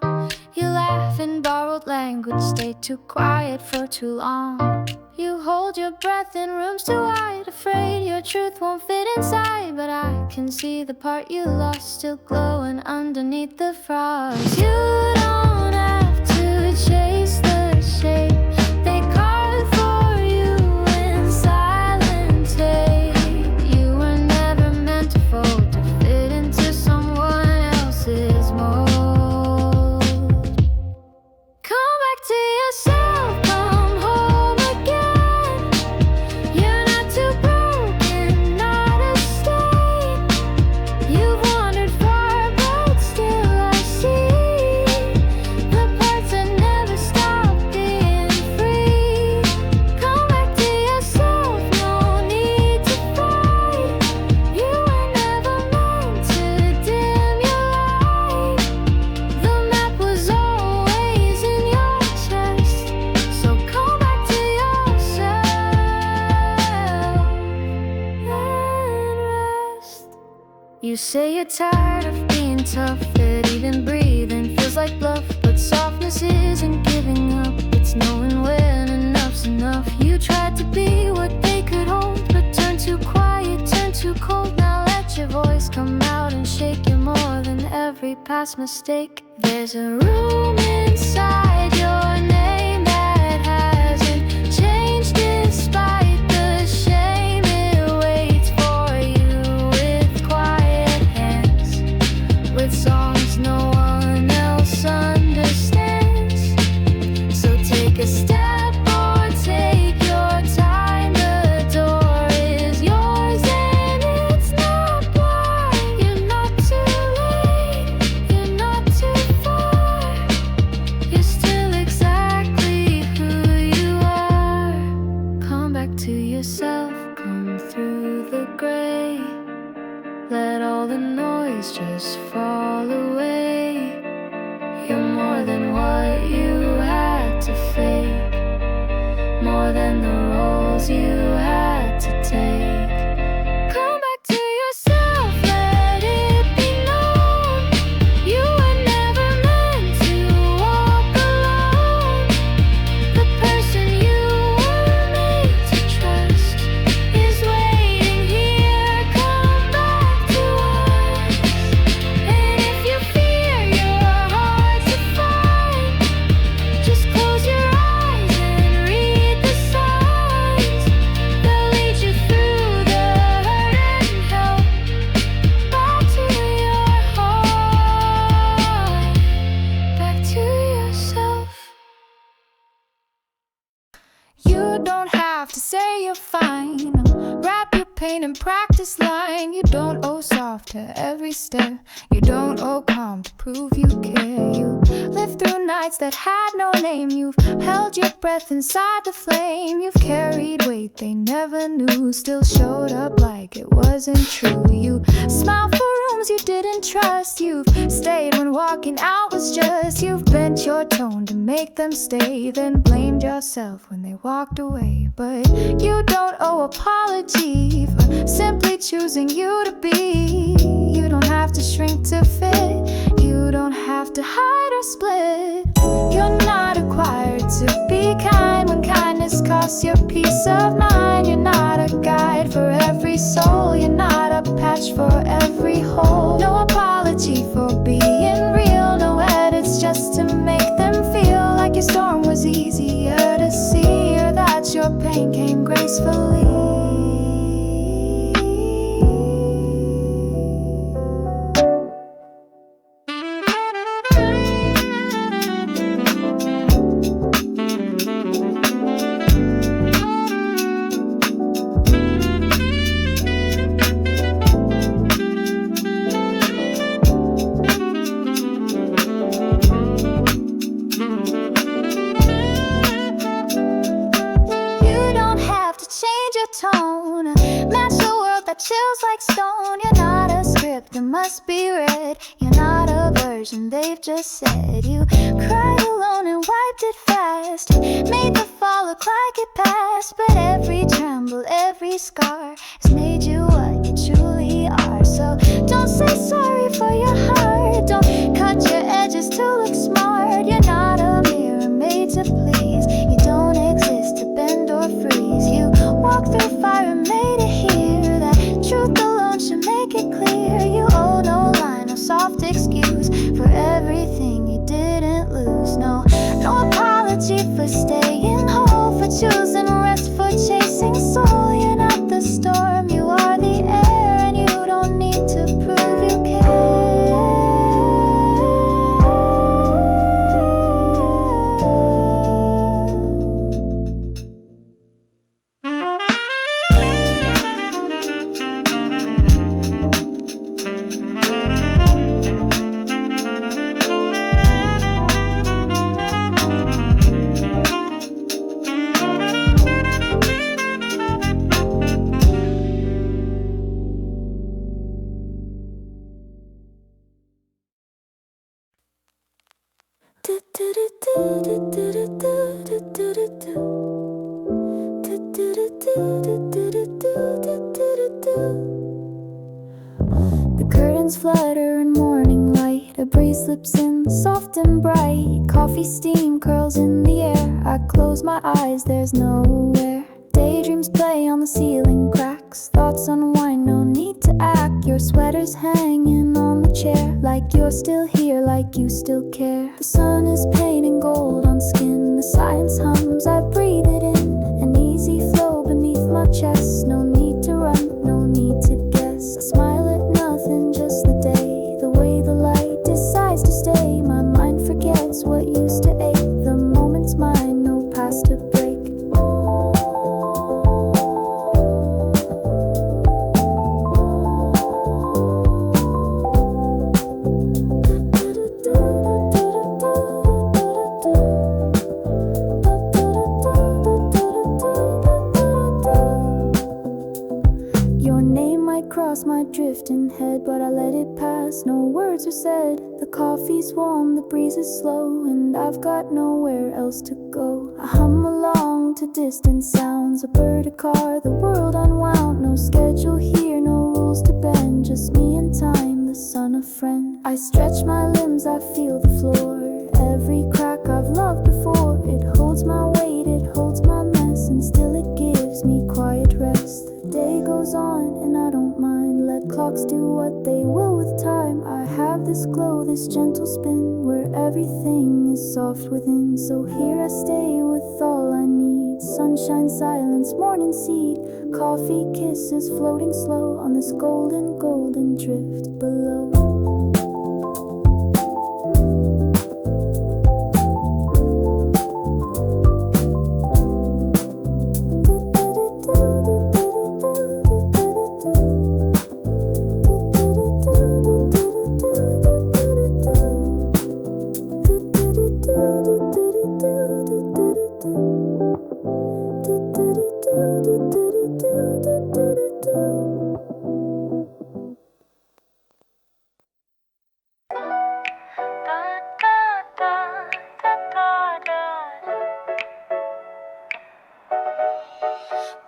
Speaker 1: You laugh in borrowed language, stay too quiet for too long. You hold your breath in rooms too wide, afraid your truth won't fit inside. But I can see the part you lost still glowing underneath the frost. You don't have to chase the shape they carved for you in silent tape. You were never meant to fold, to fit into someone else's mold. Come back to yourself, come home again. You're not too broken, not a stain. You've wandered far, but still I see the parts that never stop being free. Come back to yourself, no need to fight. You were never meant to dim your light. The map was always in your chest, so come back to yourself and rest. You say you're tired of being tough, that even breathing feels like bluff. But softness isn't giving up, it's knowing when enough's enough. You tried to be what they could hold, but turned too quiet, turned too cold. Now let your voice come out and shake you more than every past mistake. There's a room inside your name that hasn't changed despite the shame. It waits for you with quiet hands, with songs no one else understands. So take a step or take your time. The door is yours and it's not blind. You're not too late, you're not too far.
Speaker 2: more than the roles you had to take. Come back to yourself, let it be known. You were never meant to walk alone. The person you were made to trust is waiting here. Come back to us. And if you fear you're hard to find, just close your eyes and read the signs. They'll lead you through the hurt and help back to your heart, back to yourself. You don't have to say you're fine. Wrap your pain in practice line. You don't owe soft to every step. You don't owe calm to prove you care. You lived through nights that had no name. You've held your breath inside the flame. You've carried weight they never knew. Still showed up like it wasn't true. You smiled for rooms you didn't trust. You've stayed when walking out was just. You've bent your tone to make them stay, then blamed yourself when they walked away. But you don't owe apology for simply choosing you to be. You don't have to shrink to fit. You don't have to hide or split. You're not required to be kind when kindness costs your peace of mind. You're not a guide for every soul. You're not a patch for every hole. No apology for being real. No edits just to make them feel like your storm was easier to see, or that your pain came gracefully. Chills like stone. You're not a script that must be read. You're not a version they've just said. You cried alone and wiped it fast. You made the fall look like it passed. But every tremble, every scar has made you what you truly are. So don't say sorry for your heart. Don't cut your edges to look smart. You're not a mirror made to please. You don't exist to bend or freeze. You walked through fire and made it here. Truth alone should make it clear. You owe no line, no soft excuse for everything you didn't lose. No apology for staying whole, for choosing rest, for chasing soul. You're not the storm, you are the air, and you don't need to prove you care. The curtains flutter in morning light. A breeze slips in, soft and bright. Coffee steam curls in the air. I close my eyes, there's nowhere. Daydreams play on the ceiling cracks. Thoughts unwind, no need to act. Your sweater's hanging on the chair, like you're still here, like you still care. The sun is painting gold on skin. The silence hums, I breathe it in. An easy flow beneath my chest. No need to run, no need to guess. I smile at nothing, just the day. The way the light decides to stay. My mind forgets what used to ache. The moment's mine, no past to break. My drifting head, but I let it pass. past, no words are said. The coffee's warm, the breeze is slow, and I've got nowhere else to go. I hum along to distant sounds, a bird, a car, the world unwound. No schedule here, no rules to bend, just me and time, the sun, a friend. I stretch my limbs, I feel the floor. Every crack I've loved before, it holds my weight, it holds my mess, and still it gives me quiet rest. The day goes on and I don't mind, let clocks do what they will with time. I have this glow, this gentle spin, where everything is soft within. So here I stay with all I need, sunshine, silence, morning seed, coffee, kisses floating slow on this golden, golden drift below.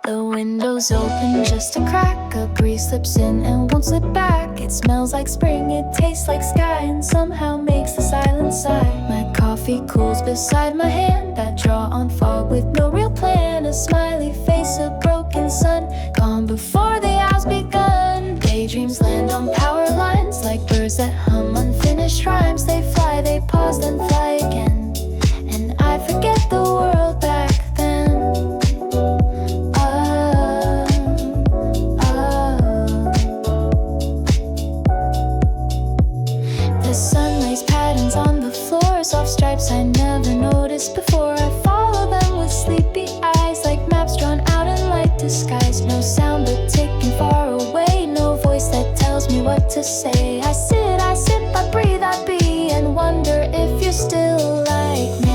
Speaker 1: The window's open just a crack, a breeze slips in and won't slip back. It smells like spring, it tastes like sky, and somehow makes the silence sigh. My coffee cools beside my hand, I draw on fog with no real plan. A smiley face, a broken sun, gone before the hour's begun. Daydreams land on power lines, like birds that hum unfinished rhymes. They fly, they pause, then fly again, and I forget the world back then. Soft stripes I never noticed before. I follow them with sleepy eyes, like maps drawn out in light disguise. No sound but taken far away, no voice that tells me what to say. I sit, I breathe, I be, and wonder if you're still like me.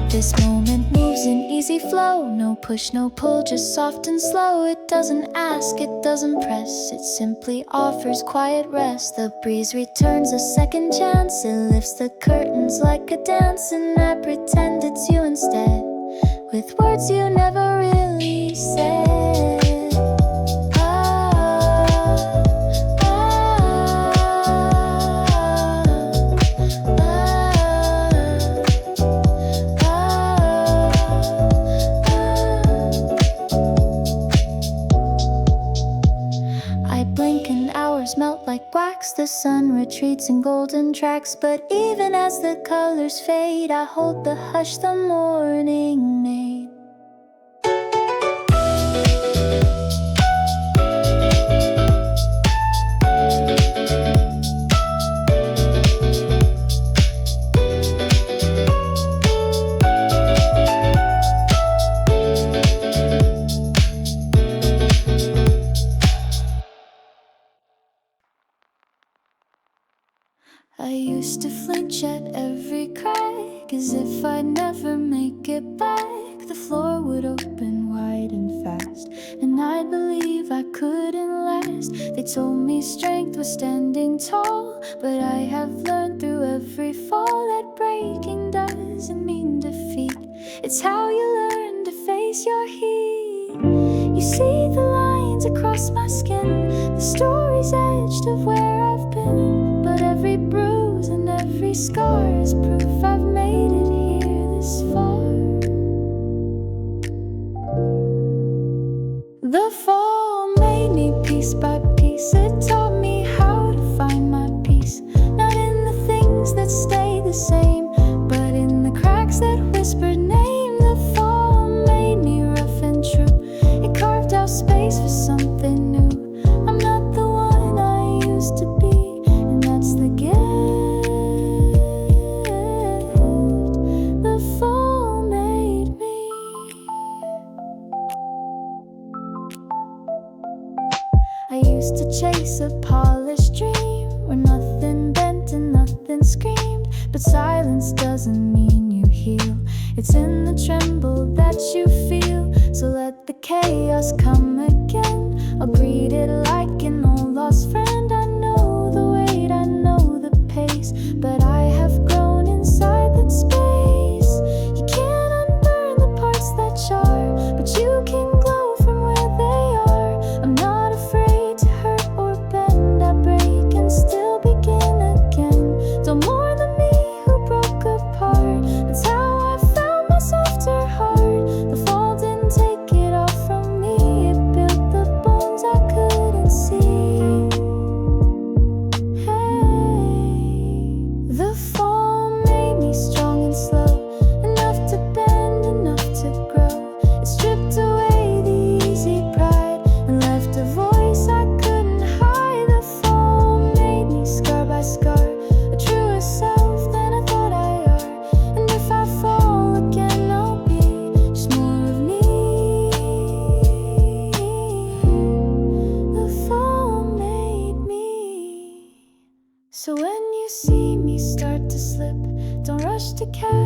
Speaker 1: This moment moves in easy flow, no push, no pull, just soft and slow. It doesn't ask, it doesn't press, it simply offers quiet rest. The breeze returns a second chance, it lifts the curtains like a dance, and I pretend it's you instead, with words you never really said. Melt like wax, the sun retreats in golden tracks. But even as the colors fade, I hold the hush the morning made. I used to flinch at every crack, as if I'd never make it back. The floor would open wide and fast, and I'd believe I couldn't last. They told me strength was standing tall, but I have learned through every fall that breaking doesn't mean defeat. It's how you learn to face your heat. You see the lines across my skin, the stories etched of where I've been. But every bruise and every scar is proof I've made it here this far. The fall made me piece by piece. It taught me how to find my peace, not in the things that stay the same, but in the cracks that whispered name. The fall made me rough and true. It carved out space for something new. I'm not the one I used to be, and that's the gift. The fall made me. I used to chase a polished
Speaker 2: screamed, but silence doesn't mean you heal. It's in the tremble that you feel. So let the chaos come again. I'll greet it like an old lost friend. I know the weight, I know the pace, but I have grown inside that space. You can't unburn the parts that jar, but you can glow from where they are. I'm not afraid to hurt or bend. I break and still begin again. Don't mourn the me who broke apart. That's how I found my softer heart. The fall didn't take it all from me. It built the bones I couldn't see. Hey, the fall made me strong and slow, enough to bend, enough to grow. It stripped away the easy pride and left a voice I couldn't hide. The fall made me scar by scar, a truer self than I thought I are. And if I fall again, I'll be just more of me. The fall made me. So when you see me start to slip, don't rush to catch